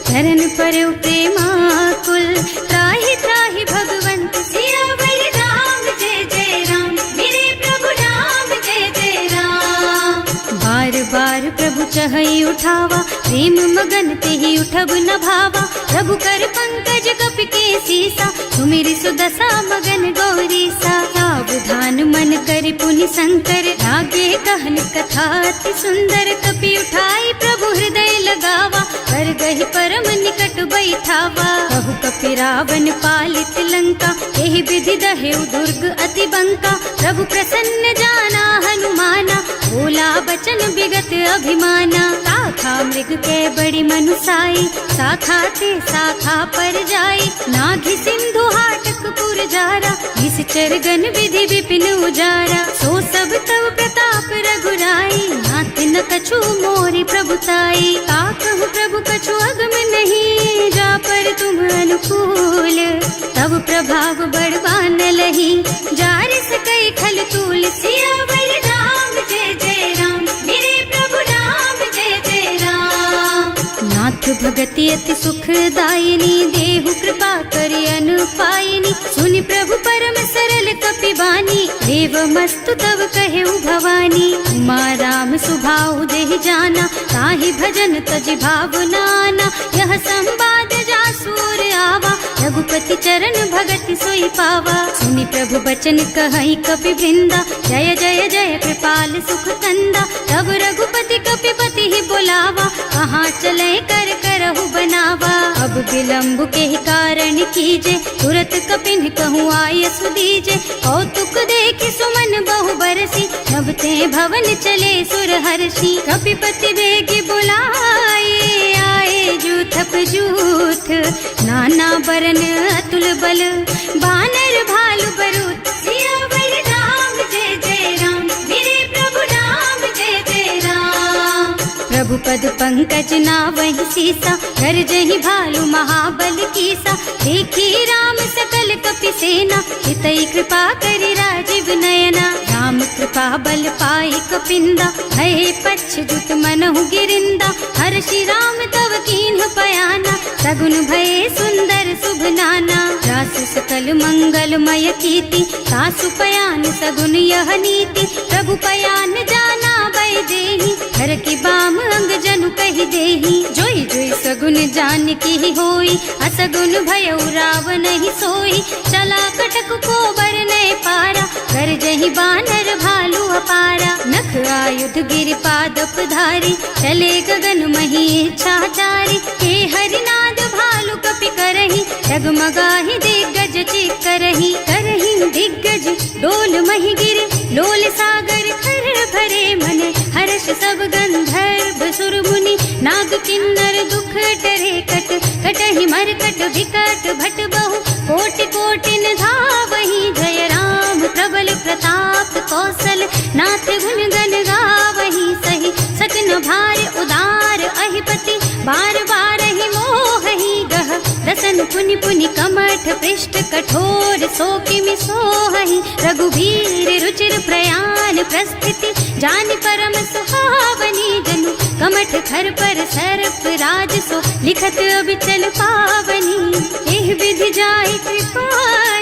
चरण पर प्रेमाकुल, त्राहि त्राहि भगवंत। सियावर राम जय जय राम, मेरे प्रभु राम जय जय राम। बार बार प्रभु चहई उठावा, प्रेम मगन तेहि उठब न भावा। प्रभु कर पंकज कपि के सीसा, सुमिरि सुदशा मगन गौरीसा। सावधान मन करि पुनि शंकर, लागे कहन कथा अति सुंदर। कपि उठाई प्रभु हृदय लगावा, कर गहि परम निकट बैठावा। कहु कपि रावण पालित लंका, एहि विधि दहेउ दुर्ग अति बंका। प्रभु प्रसन्न जाना हनुमाना, बोला बचन विगत अभिमाना। शाखा मृग के बड़ी मनुसाई, शाखा ते शाखा पर जाई। नाघि सिंधु हाटक पुर जारा, निश्चर गण विधि विपिन उजारा। सो सब तव प्रताप रघुराई, नाथ न कछु मोरि प्रभुताई। ताकहु प्रभु कछु अगम नहीं, जा पर तुम अनुकूल। तब प्रभाव बड़बान लही, जार सकई खल तूल। सियावर राम जय जय राम, मेरे प्रभु राम जय जय राम। नाथ भगति अति सुखदायिनी, देहु कृपा करि अनुपायिनी। सुनि प्रभु परम सरल कपि बानी, देवमस्तु तव कहेउ भवानी। उमा राम सुभाउ देहि जाना, ताहि भजन तजि भावनाना। यह संवाद जासुर आवा, रघुपति चरण भगति सोई पावा। सुनि प्रभु बचन कहई कपि वृंदा, जय जय जय कृपाल सुख कंदा। तब रघुपति कपिपति ही बोलावा, कहाँ चले कर करहु बनावा। अब विलंब के ही कारण कीजे, तुरत कपिन कहूँ आय सुदीजे। कौतुक देखि सुमन बहु बरसी, नभ ते भवन चले सुर हर्षि। कपिपति बेगी बुलाए, आए जूथप जूथ। नाना बरन अतुल बल, बानर भालु बरूथ। सियावर राम जय जय राम, मेरे प्रभु राम जय जय राम। प्रभु पद पंकज नावहि सीसा, गरजहि भालु महाबल कीसा। देखी राम सकल कपि सेना, हितई कृपा करि राजीव नयना। राम कृपा बल पाई कपिंदा, भय पच्छ्रुत मनहु गिरिंदा। हर्षि राम तव कीन्ह पयाना, सगुन भय सुंदर शुभ नाना। जासु सकल मंगलमय कीर्ति, सासु पयान सगुन यह नीति। प्रभु पयान जाना वैदेही, हर की बाम अंग जनु कहि देही। जोई जोई सगुन जान की होई, असगुन भयउ रावण ही सोई। चला कटक को बरनै पारा, कर जहि बानर भालु अपारा। नख आयुध गिर पादप धारी, चले गगन मही इच्छाचारी। हे हरिनाद भालु कपि करही, डगमगाहि दिग्गज चित करही। करही दिग्गज डोल मही गिर, लोल सागर खर भरे मन। हर्ष सब गंधर्व सुर मुनि, नाग किन्नर दुख डरे कट। कटहि मरकट विकट भट बहु, कोटि कोटिन धावहि। जय राम प्रबल प्रताप कौशल, नाथ गुण गण गावहि। सही सकन भार उदार अहिपति, बार बार ही मोहि गह। रसन पुनि पुनि कमठ पृष्ठ, कठोर सोकिमि सोहहि। रघुवीर रुचिर प्रयाण प्रस्थिति, जानि परम सुहावनी। जनु कमठ खर पर सर्प राज सो, लिखत अबिचल पावनी। एह विधि जाहि कृपा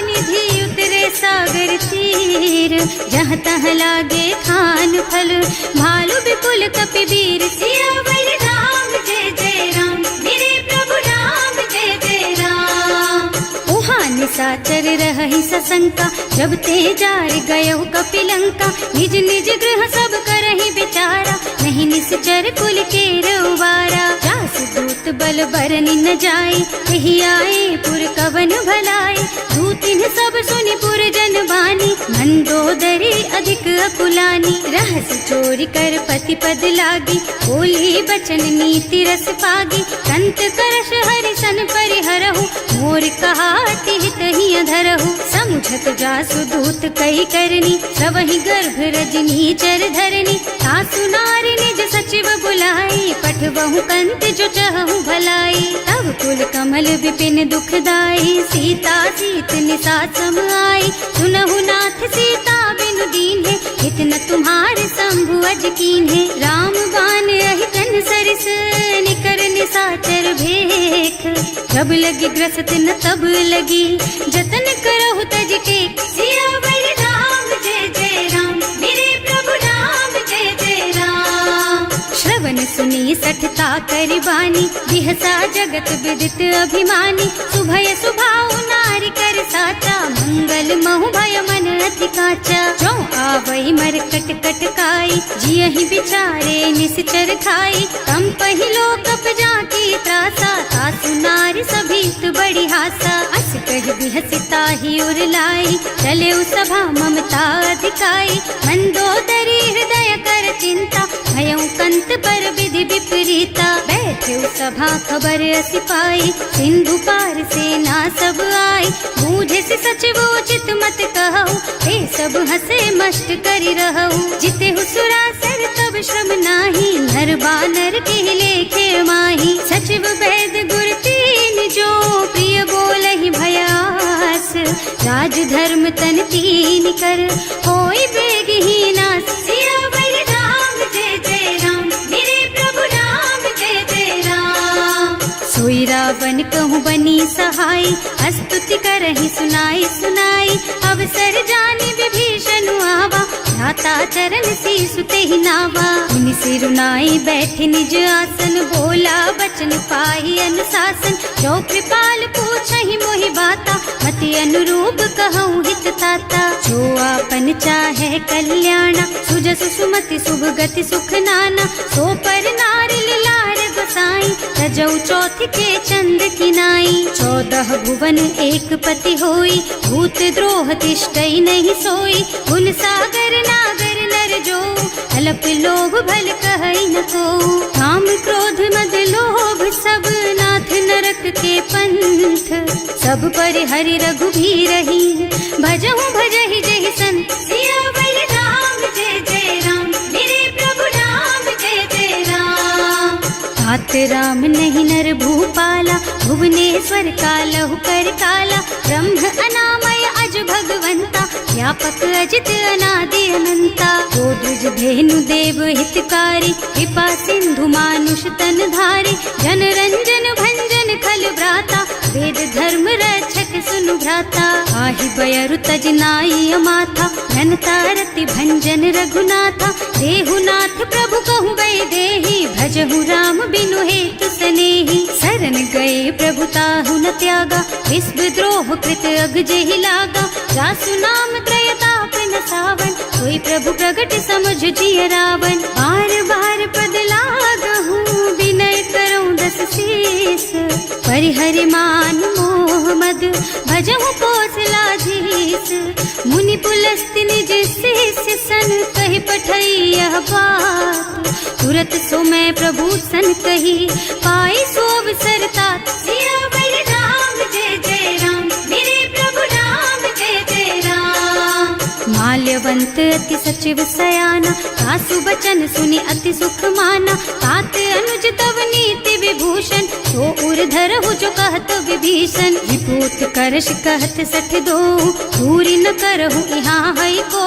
निधि, उतरे सागर तीर। जहाँ तहाँ लागे खान फल, भालु विपुल कपि वीर। सियावर राम जय जय राम, मेरे प्रभु राम जय जय राम। उहाँ निशाचर रहहि सशंका, जब ते जार गयउ कपि लंका। निज निज गृह सब करहि विचारा, नहीं निश्चर कुल के रउबारा। जासु दूत बल बरनि न जाए, यही आए पुर कवन भलाए। दूतिन सब सुनि पुर जन बानी, मंदोदरी अधिक अकुलानी। रहस्य चोरी कर पति पद लागी, बोली बचन नीति रस पागी। कंत करश हरि सन परिहरहु, मोर कहाति हित ही अधरहु। समुझत जासु दूत कही करनी, सबहि गर्भ रजनी चर धरनी। सासु नारी निज सचिव बुलाई, पठबहु कंत जो चहु भलाई। तब कुल कमल विपिन दुखदाई, सीता सीत निसा सम आई। सुनहु नाथ सीता बिनु दीन है, इतना तुम्हारे शंभु अज कीन है। राम बान अहितन सरिस, निकर निसाचर भेख। जब लगी ग्रसत न तब लगी, जतन करहु तज टेक। सियावर राम जय जय राम, मेरे प्रभु राम जय जय राम। श्रवण सुनी सठता करि बानी, बिहसा जगत विदित अभिमानी। सुभय सुभाउ नारी कर साचा, मंगल महु भय मन अति काचा। जो आवई मर कट कट काई, जियहि बिचारे निश्चर खाई। तम पहिलो कप जाकी त्रासा, सासु नारी सभीत बड़ी हासा। अस कह बिहसिता ही उर लाई, चले सभा ममता अधिकाई। मंदोदरी हृदय कर चिंता, भयउ कंत पर विधि विपरीता। बैठे सभा खबर असी पाई, सिंधु पार सेना सब आई। बूझे से सचिव उचित मत कहु, हे सब हसे मस्त करि रहु। जिते हुसुरासर तब श्रम नाही, नर बानर के लेखे माही। सचिव वैद गुर तीन जो, प्रिय बोलहि भयास। राज धर्म तन तीन कर, होई बेगहि नास। सियावर राम जय जय राम, मेरे प्रभु राम जय जय राम। सोई रावण कहूँ बनी सहाय, स्तुति करहि सुनाई सुनाई। अवसर जानि विभीषण आवा, भ्राता चरण सीसु तेहि नावा। मुनि सिरुनाई बैठे निज आसन, बोला बचन पाहि अनुशासन। जो कृपाल पूछहि मोहि बाता, मति अनुरूप कहूँ हित ताता। जो आपन चाहे कल्याणा, सुजसु सुमति शुभ गति सुख नाना। सो पर नारी लार गोसाई, रजौ चौथ के चंद किनाई। 14 भुवन एक पति होई, भूत द्रोह तिष्ठई नहीं सोई। गुण सागर नागर नर जो, अल्प लोभ भल कहई न को। काम क्रोध मद लोभ सब, नाथ नरक के पंथ। सब पर हरि रघुबीरहि, भजहु भजहि जहि संत। सियावर राम जय जय राम, मेरे प्रभु राम जय जय राम। तात राम नहीं नर भूपाला, भुवनेश्वर कालहु कर काला। ब्रह्म अनामय अज भगवंता, व्यापक अजित अनादि अनंता। गोद्विज धेनु देव हितकारी, कृपा सिंधु मानुष तन धारी। जन रंजन भंजन खल भ्राता, वेद धर्म रक्षक सुनु भ्राता। आहि बयरु तज नाई अमाथा, घनता रति भंजन रघुनाथा। देहुनाथ प्रभु कहु गए देहि, भजहु राम बिनु हेतु सनेहि। शरण गए प्रभु ताहु न त्यागा, विश्व द्रोह कृत अग जेहि लागा। जासु नाम त्रयताप न सावन, सोई प्रभु प्रगट समझ जिय रावण। बार बार पद लागहु, विनय करऊं दस शीस। परिहरि मान मोह मद, भजहु कौशलाधीश। मुनि पुलस्त्य निज शिष्य सन, कहि पठई यह बात। तुरत सो मैं प्रभु सन कही, पाई सो अवसर तात। सियावर राम जय जय राम, मेरे प्रभु राम जय जय राम। माल्यवंत अति सचिव सयाना, सासु बचन सुनि अति सुख माना। तात अनुज तव नीति विभूषण, सो उर धरहु जो कहत विभीषण। विभूत करश कहत सठ दो, दूरी न करहु यहाँ है को।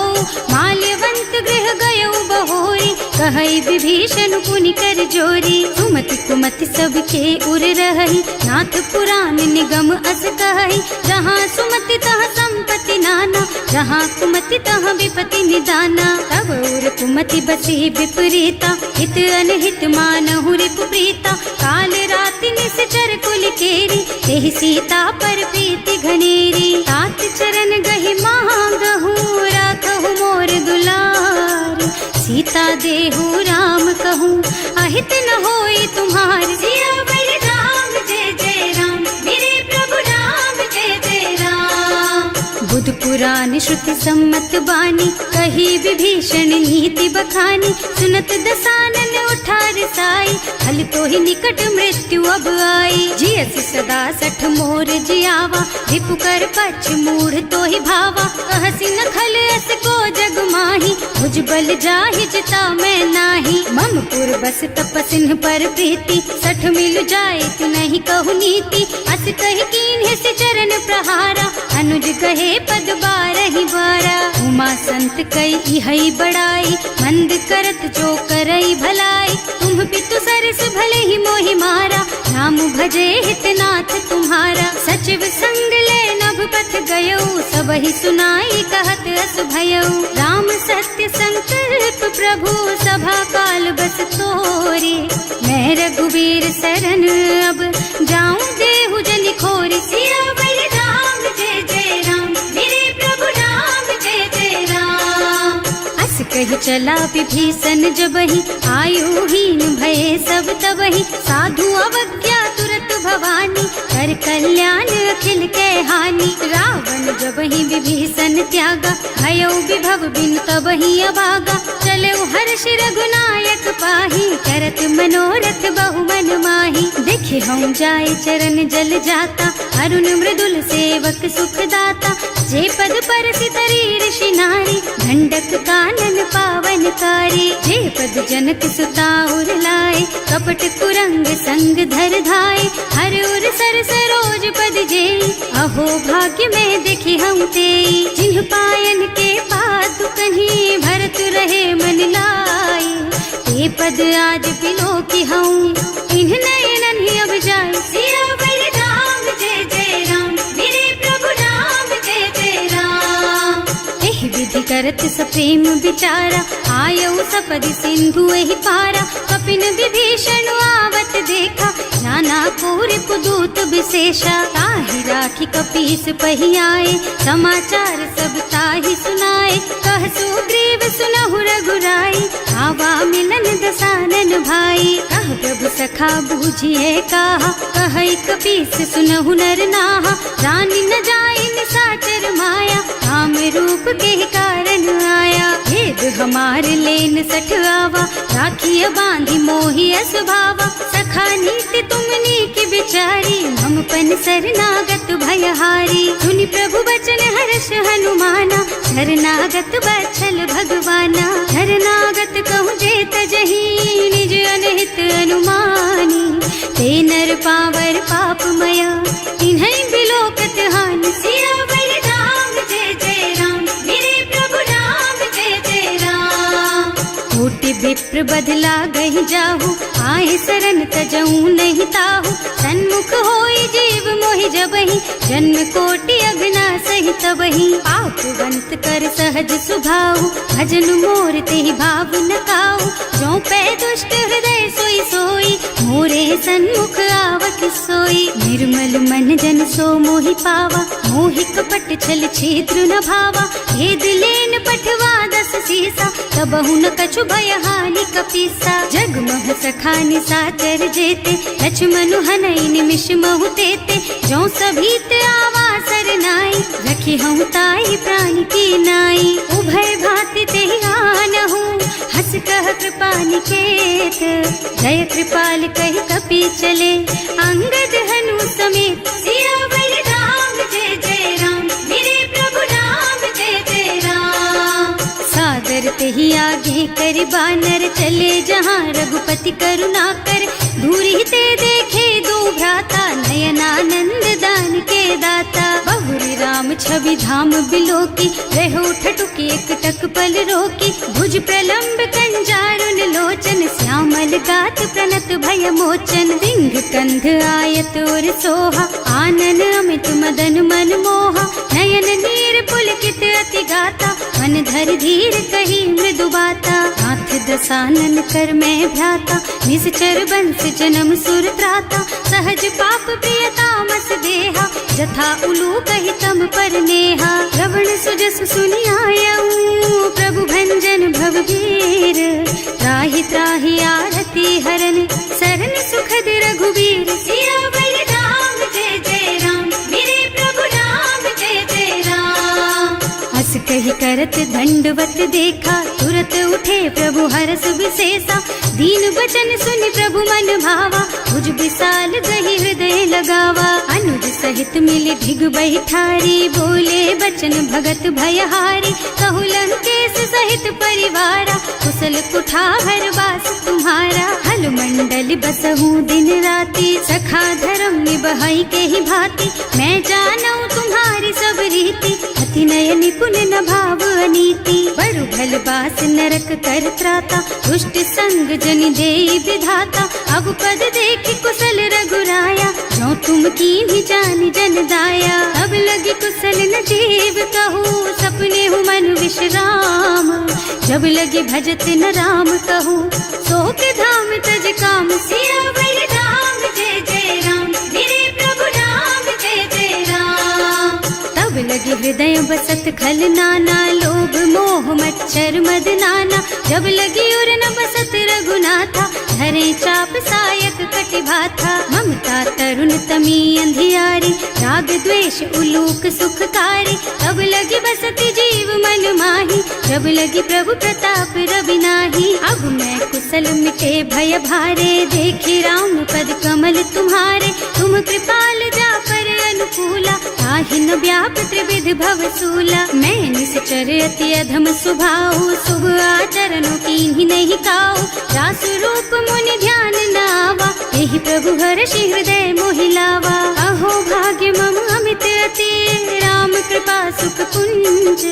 माल्यवंत गृह गयउ बहोरी, कहई विभीषण पुनि कर जोरी। सुमति कुमति सबके उर रही, नाथ पुराण निगम अस कहई। जहाँ सुमति तहाँ संपत्ति नाना, जहाँ कुमति तहाँ विपति निदाना। तब उर कुमति बसी विपरीता, हित अनहित मानहु रिपु प्रीता। काल राति निश्चर कुल केरी, तेहि सीता पर प्रीति घनेरी। तात चरण गहि मांगहु, राखहु मोर दुलार। सीता देहु राम कहूँ अहित न होई तुम्हार। सियावर राम जय जय राम, मेरे प्रभु राम जय जय राम। बुध पुराण श्रुति सम्मत बानी, कही विभीषण नीति बखानी। सुनत दसानन उठा रसाई, हल तो ही निकट मृत्यु अब आई। जियसि सदा सठ मोर जियावा, रिपु कर पछ मूढ़ तो ही भावा। कहसि न खल अस को जग माही, भुज बल जाहि जिता मैं नाही। मम पुर बस तपसिन पर प्रीति, सठ मिल जाए तु नहीं कहु नीति। अस कहि कीन्ह से चरण प्रहारा, अनुज कहे पद बारहि बारा। उमा संत कई इहै बड़ाई, मंद करत जो करई भलाई। तुम पितु सरस भले ही मोहि मारा, नाम भजे हितनाथ तुम्हारा। सचिव संग ले नभ पथ गयो, सबहि सुनाई कहत अस भयो। राम सत्य संकल्प प्रभु, सभा काल बस तोरे। मैं रघुवीर सरन अब, जाऊं देहु जनि खोरि। सियावर राम जय जय राम, मेरे प्रभु राम जय जय राम। अस कहि चला विभीषण जबहि, आयुहीन भये सब तबहि। साधु अवज्ञा तुरत भवानी, कर कल्याण अखिल के हानि। रावण जबहि विभीषण त्यागा, भयो विभव बिनु तबहि अभागा। चलऊ हर्ष रघुनायक पाहि, करत मनोरथ बहु मन माहि। देखे हम जाय चरण जल जाता, अरुण मृदुल सेवक सुख दाता। जे पद परसि तरी ऋषि नारी, दंडक कानन पावन कारी। जे पद जनक सुता उर लाए, कपट कुरंग संग धर धाय। हर उर सर सरोज पद जेई, अहो भाग्य में देखी हम तेई। जिन्ह पायन के पादु कन्ही, भरत रहे मन लाई। ते पद आज बिलो की हूँ, इन्ह नयनन ही अब जाए। सियावर राम जय जय राम, मेरे प्रभु राम जय जय राम। एहि विधि करत सप्रेम विचारा, आयऊ सपदि सिंधु एहि पारा। कपिन विभीषण आवत देखा, नाना कोरि कुदूत विशेषा। ताहि राखी कपीस पहि आए, समाचार सब ताहि सुनाए। कह सुग्रीव सुनहु रघुराई, आवा मिलन दसानन भाई। कह प्रभु सखा बूझिए काहा, कहै कपीस सुनहु नर नाहा। जानि न जाय निसाचर माया, काम रूप के कारण आया। भेद हमार लेन सठ आवा, राखिय बांधि मोहि असभावा। सखा नीति तुमनी की बिचारी, हम पन शरणागत भयहारी। सुनि प्रभु बचन हर्ष हनुमाना, शरणागत बत्सल भगवाना। शरणागत कहूँ जे तजहि, निज अनहित अनुमानी। ते नर पावर पापमया, तिन्है बिलोकत हानि। सियावर राम जय जय राम, मेरे प्रभु राम जय जय राम। कोटि विप्र बदला गहि जाहु, आए शरण तजऊ नहीं ताहु। सन्मुख होई जीव मोहि जबहि, जन्म कोटि अगना सहि तबहि। पापवंत कर सहज सुभाऊ, भजन मोर तेहि भाव न काऊ। जो पै दुष्ट हृदय सोई सोई, मोरे सन्मुख आवत सोई। निर्मल मन जन सो मोहि पावा, मोहि कपट छल छिद्र न भावा। भेद लेन पठवा दस सीसा, तबहु न कछु भय हानि कपीसा। जगमह सखा निसाचर जेते, लक्ष्मनु हनई निमिष महु तेते। जो सभीत आवा सरनाई, रखी हूँ ताई प्राण की नाई। उभय भांति तेहि आनहु, हस कह कृपा निकेत। जय कृपाल कहि कपि चले, अंगद हनु समेत। सियावर राम जय जय राम, मेरे प्रभु राम जय जय राम। सादर तेहि आगे कर बानर, चले जहाँ रघुपति करुणा कर। दूरी ते देखे दो भ्राता, नयनानंद दान के दाता। बहुरी राम छवि धाम बिलोकी, रहो ठटुकी एक टक पल रोकी। भुज प्रलंब कंजारुन लोचन, श्यामल ताल गात प्रणत भय मोचन, सिंह कंध आयत और सोहा, आनन अमित मदन मन मोहा, नयन नीर पुलकित अति गाता, मन धर धीर कही मृदु बाता, हाथ दसानन कर मैं भ्राता, निश्चर बंस जन्म सुर त्राता, सहज पाप प्रिय तामस देहा, जथा उलू कही तम पर नेहा, श्रवण सुजस सुनि आयऊ प्रभु भंजन भव भीर, त्राहि त्राहि आरती हरन सरन सुखद रघुबीर, सियावर राम जय जय राम, मेरे प्रभु राम जय जय राम। हस कही करत दंडवत देखा, तुरत उठे प्रभु हरस विशेषा, दीन बचन सुनि प्रभु मन भावा, भुज विशाल दहि हृदय लगावा, अनुज सहित मिली भिग बैठारी, बोले बचन भगत भयहारी, कहु लंकेश सहित परिवारा, कुशल कुठार वास तुम्हारा, हल मंडल बसहु दिन राति, सखा धर्म निबहई के ही भांति, मैं जानऊ तुम्हारी सब रीति, अति नय निपुण न भाव अनीति, बरु भल बास नरक कर त्राता, दुष्ट संग जन देई विधाता, अब पद देखि कुशल रघुराया, जो तुम कीन्ही जानि जन दाया, अब लगी कुशल न जीव कहूँ, सपने हूँ मन विश्राम, जब लगे भजत न राम कहूँ, सो के धाम तज काम, सियावर राम जय जय राम, मेरे प्रभु राम जय जय राम। तब लगे हृदय बसत खल नाना, लोभ मोह मच्छर मद नाना, जब लगी उर न बसत रघुनाथा, धरे चाप सायक कटि भाथा, ममता तरुण तमी अंधियारी, राग द्वेष उलूक सुखकारी, तब लगी बसती जीव मन माही, जब लगी प्रभु प्रताप रवि नाही, अब मैं कुशल मिटे भय भारे, देखी राम पद कमल तुम्हारे, तुम कृपाल जा पर अनुकूला, ताहि न व्याप त्रिविध भव सूला, मैं निश्चर अति अधम स्वभाव, शुभ आचरणों कीन्ही नहीं काऊ, रास रूप मुनि ध्यान नावा, यही प्रभु हर्षि हृदय मोहिलावा, अहो भाग्य मम अमित अति, राम कृपा सुख पुंज,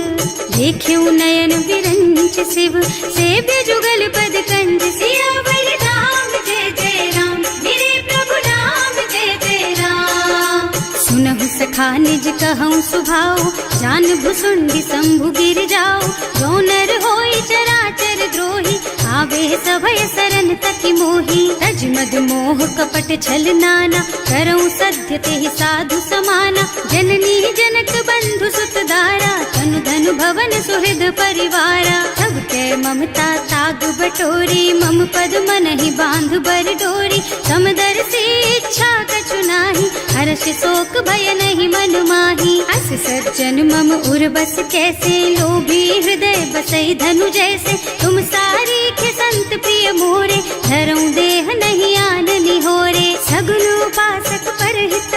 देख्यऊ नयन विरंच शिव, सेव्य जुगल पद कंज, सियावर राम जय जय राम, मेरे प्रभु राम जय जय राम। सुनहु सखा निज कहऊँ सुभाऊ, जान भुसुंडी शंभु गिर जाओ, जो नर होई चराचर द्रोही, आवे सभय सरन तकी मोही, तज मद मोह कपट छल नाना, करऊँ सत्य तेहि साधु समाना, जननी जनक बंधु सुत दारा, तनु धनु भवन सुहृद परिवारा, सब के ममता ताग बटोरी, मम पद मन ही बांध बर डोरी, समदर से इच्छा कछु नाही, हर्ष शोक भय नहीं मन माही, अस सज्जन मम उर बस कैसे, लोभी हृदय बसई धनु जैसे, तुम सारी के संत प्रिय मोरे, धरऊं देह नहीं आन निहोरे, सगुन उपासक परहित,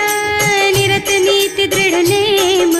निरत नीति दृढ़ नेम,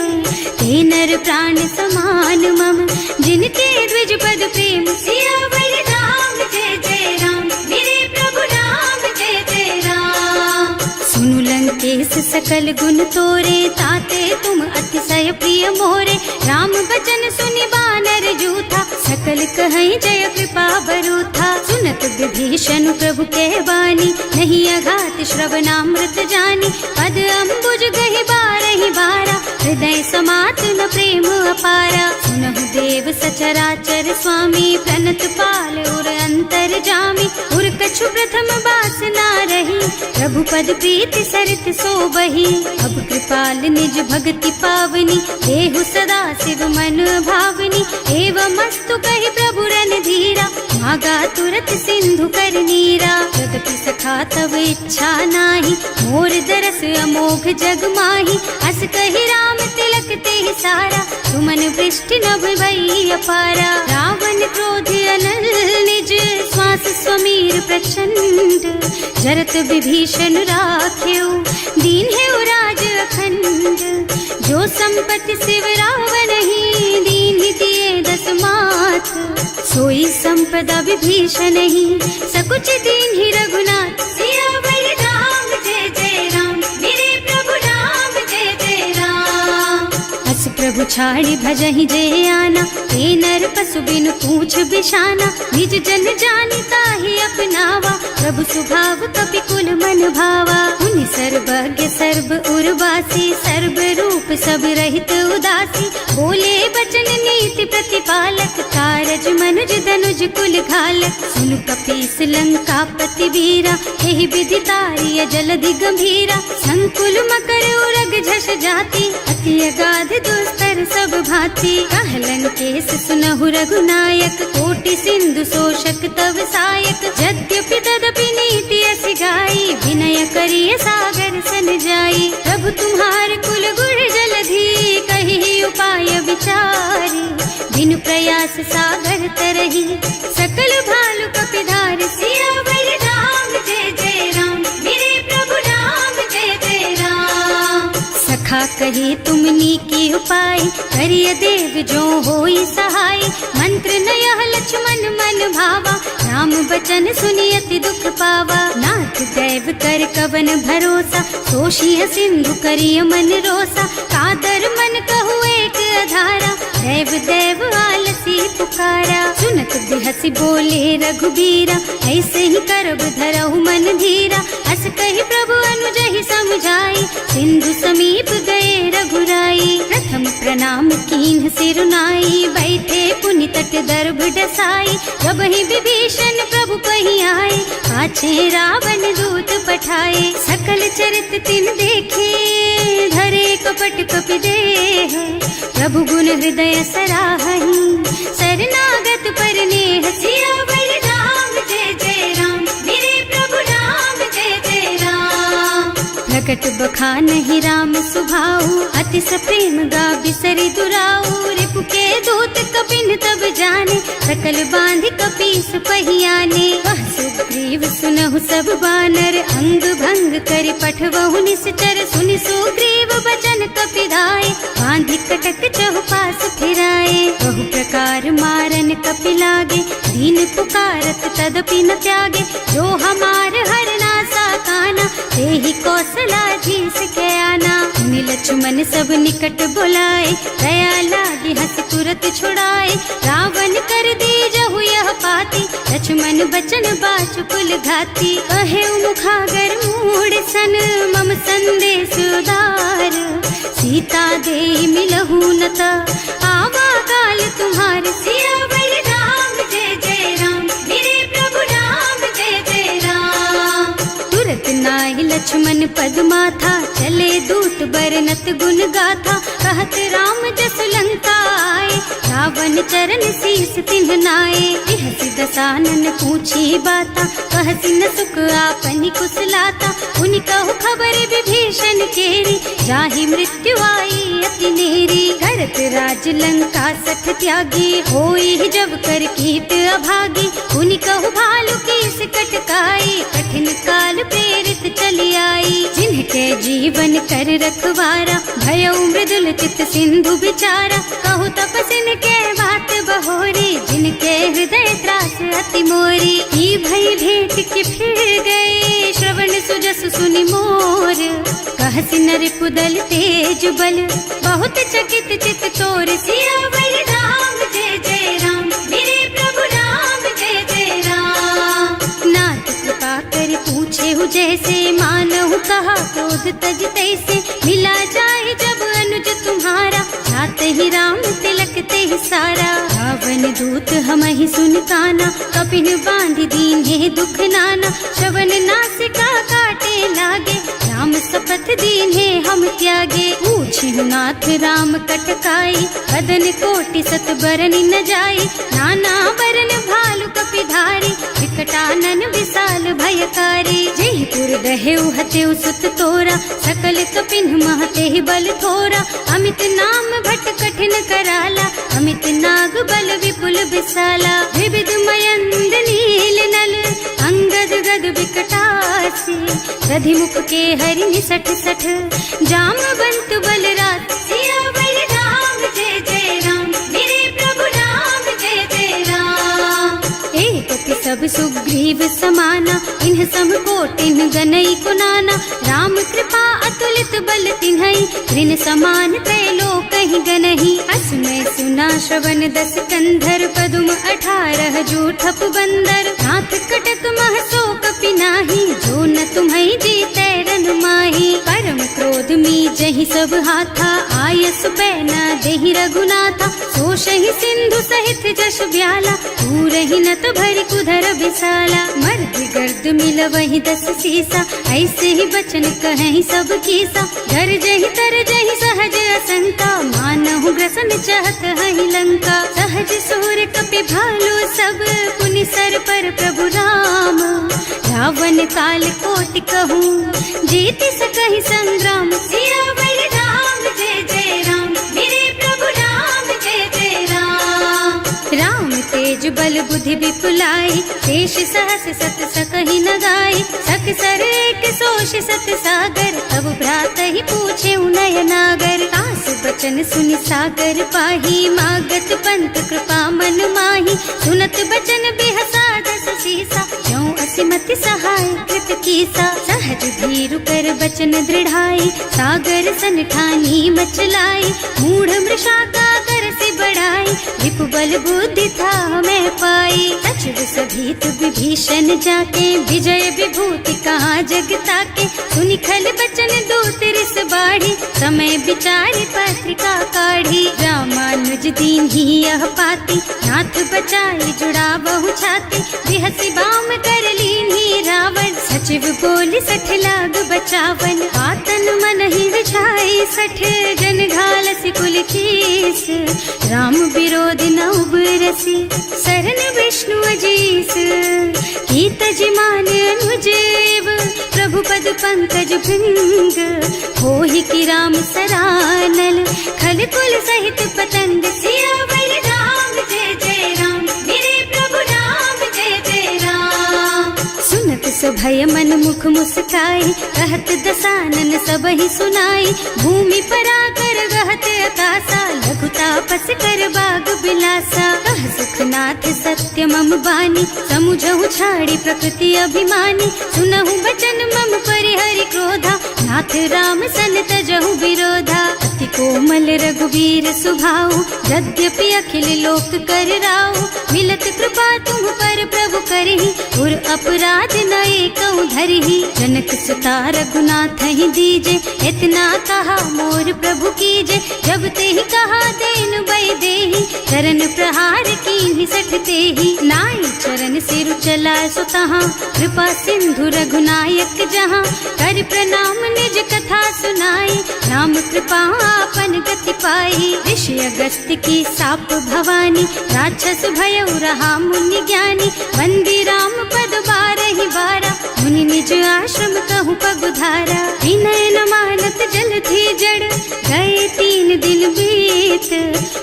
ते नर प्राण समान मम, जिनके द्विज पद प्रेम, सियावर राम जय जय राम, मेरे प्रभु राम जय जय राम। सुनु लंकेश सकल गुण तोरे, ताते तुम अतिशय प्रिय मोरे, राम बचन सुनि बानर जूथा, सकल कहई जय कृपा बरूथा, सुनत विभीषण प्रभु के वाणी, नहीं अघात श्रवणामृत जानी, पद अम्बुज गहि बारहि बारा, हृदय समात न प्रेम अपारा, सुनहु देव सचराचर स्वामी, प्रणत पाल उर अंतर जामी, उर कछु प्रथम बास ना रही, प्रभु पद प्रीति सरित सो बही, अब कृपाल निज भक्ति पावनी, देहु सदा शिव मन भावनी, एवं मस्तु कहि प्रभु रन धीरा, मागा तुरत सिंधु कर नीरा, जगति सखा तब इच्छा नाही, मोर दरस अमोघ जग माही, अस कहि राम तिलक तेहि सारा, सुमन वृष्टि नभ भई अपारा, रावण क्रोध अनल निज, श्वास स्वमीर प्रचंड, जरत विभीषण राख्यो, दीन है राज अखंड, जो संपत्ति शिव रावण ही, दीन दिए दस माथ, सोई संपदा विभीषण ही, सकुच दीन ही रघुनाथ, सियावर राम जय जय राम, मेरे प्रभु राम जय जय राम। अस प्रभु छाड़ी भजहि जय आना, ते नर पशु बिनु पूछ बिशाना, निज जन जानि ताहि अपनावा, प्रभु स्वभाव कपिकुल मन भावा। उनि सर्वज्ञ सर्व उर्वासी, सर्व रूप सब रहित उदासी। बोले बचन नीति प्रतिपालक, कारज मनुज धनुज कुल घालक। सुनु कपीस लंका पति वीरा, एहि विधि तारिय जलधि गंभीरा। संकुल मकर उरग झष जाति, अति अगाध दुस्तर सब भांति। कहलन केस सुनहु रघुनायक, कोटि सिंधु शोषक तव सायक। यद्यपि तदपि नीति अस गाई, विनय करिय सागर सन जाई। प्रभु तुम्हार कुल गुण जलधि, कहि उपाय विचारी। बिनु प्रयास सागर तरही, सकल भालु कपिधार। सियावर राम जय जय राम, मेरे प्रभु राम जय जय राम। सखा कही तुमनी की उपाय, करिय देव जो होई सहाय। मंत्र नयह लक्ष्मण मन भावा, राम बचन सुनि अति दुख पावा। नाथ दैव कर कवन भरोसा, सोषिय सिंधु करिय मन रोसा। कादर मन कहु एक अधारा, देव देव आलसी पुकारा। सुनत बिहसी बोले रघुबीरा, ऐसे ही करब धरहु मन धीरा। अस कहि प्रभु अनुजहि समझाई, सिंधु समीप गए रघुराई। प्रथम प्रणाम कीन्ह सिर नाई, बैठे पुनि तट दर्भ डसाई। जबहि विभीषण प्रभु पहि आए, पाछे रावण दूत पठाए। सकल चरित तिन देखे, धरे कपट कपि देह। प्रभु गुण हृदय सराहहि, शरणागत पर नेह। सियावर राम जय जय राम, मेरे प्रभु राम जय जय राम। प्रकट बखानहि राम सुभाऊ, अति सप्रेम गा बिसरि दुराऊ। रिपु के दूत कपिन तब जाने, सकल बांधि कपीस पहियाने। वह सुग्रीव सुनहु सब बानर, अंग भंग करि पठवहु निश्चर। सुनि सुग्रीव बचन कपिधाय, बांधि कटक चहुपास फिराए। बहु प्रकार मारन कपि लागे, दीन पुकारत तदपि न त्यागे। जो हमार हरना साकाना, तेहि कौशलाधीश के आना। मुनि लक्ष्मण सब निकट बुलाए, दया लागी हंस तुरत छुड़ाए। रावण कर दीजहु यह पाती, लक्ष्मण बचन बाचु कुल घाती। कहे मुखागर मूढ़ सन, मम संदेश उदार। सीता देहि मिलहु न ता, आवा काल तुम्हार। सियावर राम जय जय राम, मेरे प्रभु राम जय जय राम। तुरत नाहि लक्ष्मण पद माथा, चले दूत बरनत गुण गाथा। कहत राम जस लंका आए, रावण चरण शीस तिन्ह नाए। बिहसि दसानन पूछी बाता, कहसि न सुख आपनि कुशलाता। उनि कहु खबर विभीषण केरी, जाहि मृत्यु आई अति नेरी। करत राज लंका सठ त्यागी, होई जब कर कीट अभागी। उनि कहु भालु कीस कटकाई, कठिन काल प्रेरित चली आई। जिनके जीवन कर रखवारा, भयउ मृदुल चित सिंधु बिचारा। कहु तपसिन के बात बहोरी, जिनके हृदय त्रास अति मोरी। की भई भेंट के फिर गए, श्रवण सुजस सुनि मोर। कहसि नर कुदल तेज बल, बहुत चकित चित तोर। सियावर राम जय जय राम, मेरे प्रभु राम जय जय राम। नाथ कृपा कर पूछे हु जैसे, मानहु कहा क्रोध तज तैसे। मिला जाए जब अनुज तुम्हारा, जात ही राम तिलक ते सारा। रावण दूत हमहि सुन काना, कपिन बांधि दीन्हे दुख नाना। श्रवण नासिका काटे लागे, राम शपथ दीन्हे हम त्यागे। पूछिहु नाथ राम कटकाई, बदन कोटि सत बरनि न जाई। नाना बरन भालु कपिधारी, विकटानन विशाल भयकारी। जयपुर दहेउ हतेउ सुत तोरा, सकल कपिन महते बल थोरा। अमित नाम भट कठिन कराला, अमित नाग बल विपुल विशाला। विविध मयंद नील नल, अंगद गद विकटासी। दधिमुख के हरि निसठ सठ, जामवंत बलराज। सियावर राम जय जय राम, मेरे प्रभु राम जय जय राम। एक सब सुग्रीव समाना, इन्ह सम कोटिन गनई कुनाना। राम कृपा अतुलित बल तिन्हई, ऋण समान त्रैलोकहि गनहि। असमय सुना श्रवण दस कंधर, पदुम 18 जूठप बंदर। नाथ कटक नाही, जो न तुम्हें जीते रन माही। परम क्रोध मी जही सब हाथा, आयस बैना देहि रघुनाथा। सोशहि सिंधु सहित जश ब्याला, पूरहि नत भरि कुधर बिसाला। मर्द गर्द मिल वही 10 सीसा, ऐसे ही बचन कहीं सब कीसा। डर जही तर जही सहज असंका, मानहु ग्रसन चाहत हहि लंका। सहज सूर कपि भालू सब, पुनि सर पर प्रभु राम। रावण काल कोटि कहूँ, जीत सकहि संग्राम। सियावर राम जय जय राम, मेरे प्रभु राम जय जय राम। राम तेज बल बुद्धि विपुलाई, शेष सहस सत सकहि न गाई। सक सर एक सोष सत सागर, तब भ्रात ही पूछे उनय नागर। आस बचन सुनि सागर पाही, मागत पंत कृपा मन माही। सुनत बचन बिहसा 10 सीसा, ज्यों असिमति सहाय कृत कीसा। सहज धीरु कर बचन दृढ़ाई, सागर सन ठानी मचलाई। मूढ़ मृषा का कर से बढ़ाई, विपु बल बुद्धि था मैं पाई। सचिव सभीत विभीषण जाके, विजय विभूति कहाँ जग ताके। सुनि खल बचन दूत रिस बाढ़ी, समय विचारि पत्रिका काढ़ी। रामानुज दीन ही यह पाती, नाथ बचाई जुड़ा बहु छाती। बिहसी बाम कर लीन्ही रावण, सचिव बोली 60 लाग बचावन। आतन मन ही विछाई 60, जन घालसी कुल कीस। राम विरोध न उबरसी, शरण विष्णु अजीस। कीत जिमान अनुजेव, प्रभु पद पंकज भृंग। होहि की राम सरानल, खल कुल सहित पतंग। सियावर राम जय जय राम, मेरे प्रभु राम जय जय राम। सुनत सभय मन मुख मुस्काई, कहत दसानन सब ही सुनाई। भूमि पराकर गहत अकासा, लघु तापस कर बाग बिलासा। कह सुखनाथ सत्य मम बानी, समुझहु छाड़ी प्रकृति अभिमानी। सुनहु बचन मम परिहरि क्रोधा, नाथ राम सन तजहु विरोधा। अति कोमल रघुवीर सुभाऊ, यद्यपि अखिल लोक कर राऊ। मिलत कृपा तुम पर प्रभु करही, और अपराध न एकहु धरही। जनक सुता रघुनाथ ही दीजे, इतना कहा मोर प्रभु कीजे। जब ते ही कहा देन बई देही, चरण प्रहार कीन्ही 60 तेही। नाई चरण सिर चला सुतहाँ, कृपा सिंधु रघुनायक जहाँ। कर प्रणाम निज कथा सुनाई, राम कृपा आपन गति पाई। ऋषि अगस्त्य की साप भवानी, राक्षस भयउ रहा मुनि ज्ञानी। वंदी राम पद 12 बारा, मुनि निज आश्रम कहूँ पगुधारा। विनय न मानत जल थी जड़, गए 3 दिन बीत।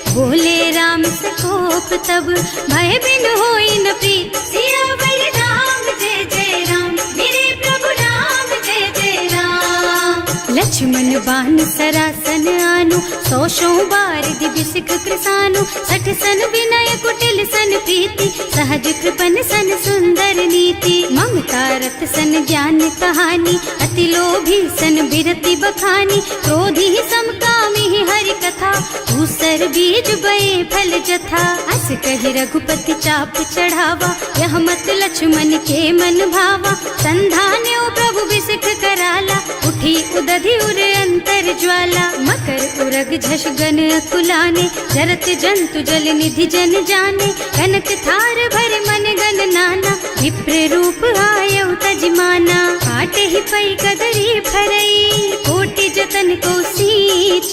बोले राम सकोप तब, भय बिन होई न प्रीत। सियावर राम जय जय राम, मेरे प्रभु राम जय जय राम। लक्ष्मण बान सरासन आनु, 100 बार दिव्य सिख कृसानु। 60 सन विनय कुटिल सन प्रीति, सहज कृपन सन सुंदर नीति। ममता रत सन ज्ञान कहानी, अति लोभी सन बिरति बखानी। क्रोधी ही समकामी ही हरि कथा, दूसर बीज बये फल जथा। अस कहि रघुपति चाप चढ़ावा, यह मत लक्ष्मण के मन भावा। संधान्यो प्रभु बिसिख कराला, उठी उदधि उर अंतर ज्वाला। मकर उरग झष गन अकुलाने, जरत जंतु जल निधि जन जाने। कनक थार भर मन गन नाना, विप्र रूप आयउ तजमाना। काटे ही पई कदरी फरई, कोटि जतन को सींच।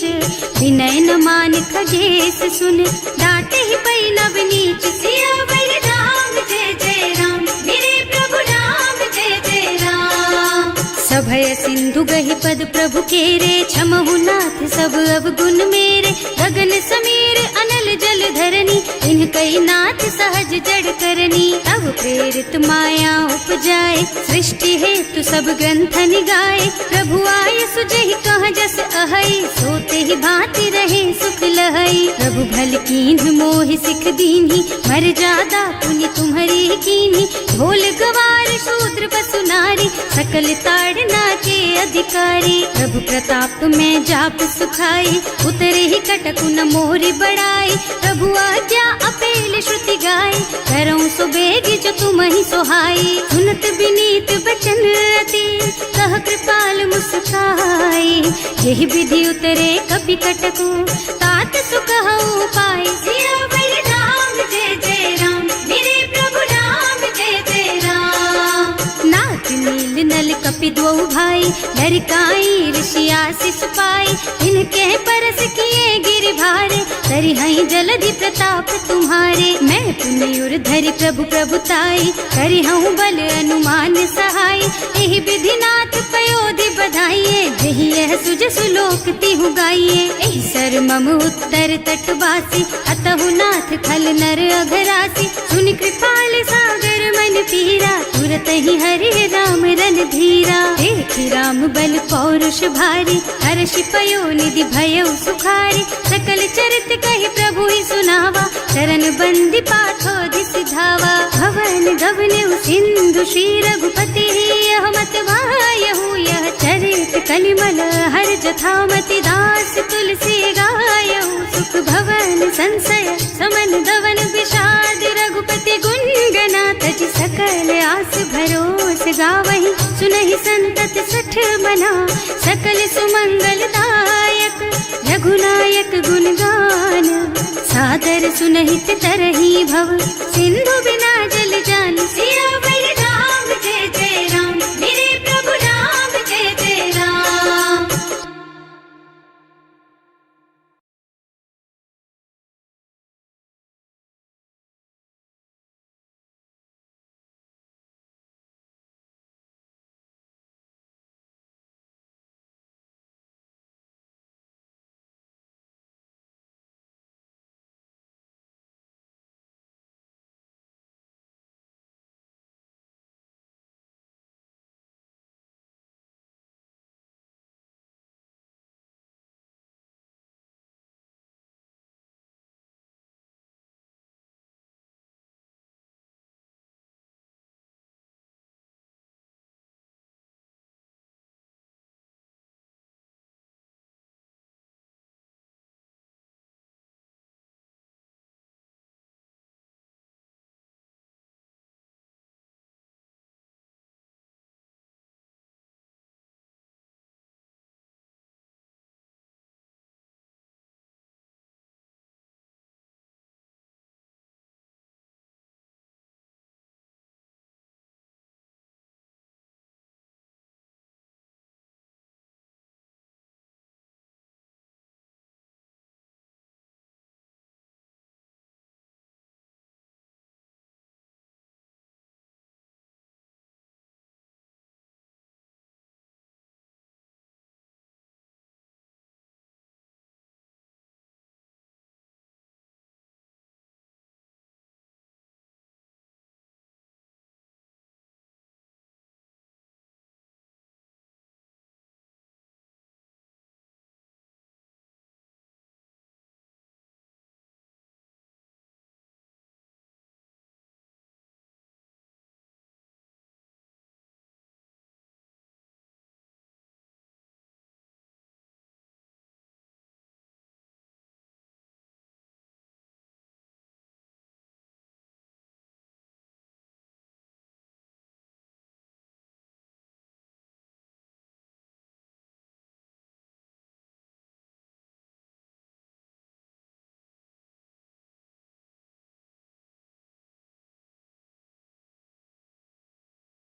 विनय न मान खगेश सुन, डांटे ही पई नव नीच। सियावर राम जय जय राम, मेरे प्रभु राम जय जय राम। सभय सिंधु गहि पद प्रभु केरे, क्षमहु नाथ सब अवगुण मेरे। गगन समीर अनल जल धरनी, इन्ह कई नाथ सहज जड़ करनी। तब प्रेरित माया उपजाए, सृष्टि हेतु सब ग्रंथ निगाए। प्रभु आय सुजहि कह जस अहै, सोते ही भांति रहे सुख लहै। प्रभु भल कीन्ह मोहि सिख दीन्ही, मर्यादा पुनि तुम्हरी कीन्ही। ढोल गवार शूद्र पशु नारी, सकल ताड़ना के अधिकारी। प्रभु प्रताप में जाप सुखाई, उतरे ही कटकु न मोरी बढ़ाई। प्रभु आज्ञा अपेल श्रुति गाय, करऊं सो बेग जो तुम ही सोहाई। सुनत विनीत बचन अति, कह कृपाल मुस्काई। यही विधि उतरे कपि कटकु, तात सुख हऊ पाई। सियावर राम जय जय राम, मेरे प्रभु राम जय जय राम। नाथ नील नल कपि द्वौ भाई, लरिकाई ऋषि आशीष पाई। इनके परस किए गिर भारे, तरि हई जलधि प्रताप तुम्हारे। मैं पुण्य धरि प्रभु प्रभुताई, करि हूँ बल अनुमान सहाय। यही विधि नाथ पयोधि बधाइए, जही यह सुज सुलोक तिहु गाइए। एहि सर मम उत्तर तटवासी, अतहु नाथ खल नर अघरासी। सुनि कृपाल सागर मन पीरा, तुरत ही हरि राम रन धीरा। देखि राम बल पौरुष भारी, हर्ष पयो निधि भयो सुखारी। सकल चरित कहि प्रभु ही सुनावा, चरण बंदी पाथोधि सिधावा। भवन गवनु सिंधु श्री रघुपति, यह मत वायहु यह चरित कलिमल हर जथामति। दास तुलसी गायहु, सुख भवन संशय समन दवन विषाद। रघुपति गुण गना तज सकल आस भरोस गावहि। सुनहि संतत सठ मना, सकल सुमंगल दायक। रघुनायक गुण गान, सादर सुनहित तरही भव। सिंधु बिना जल जान, सिया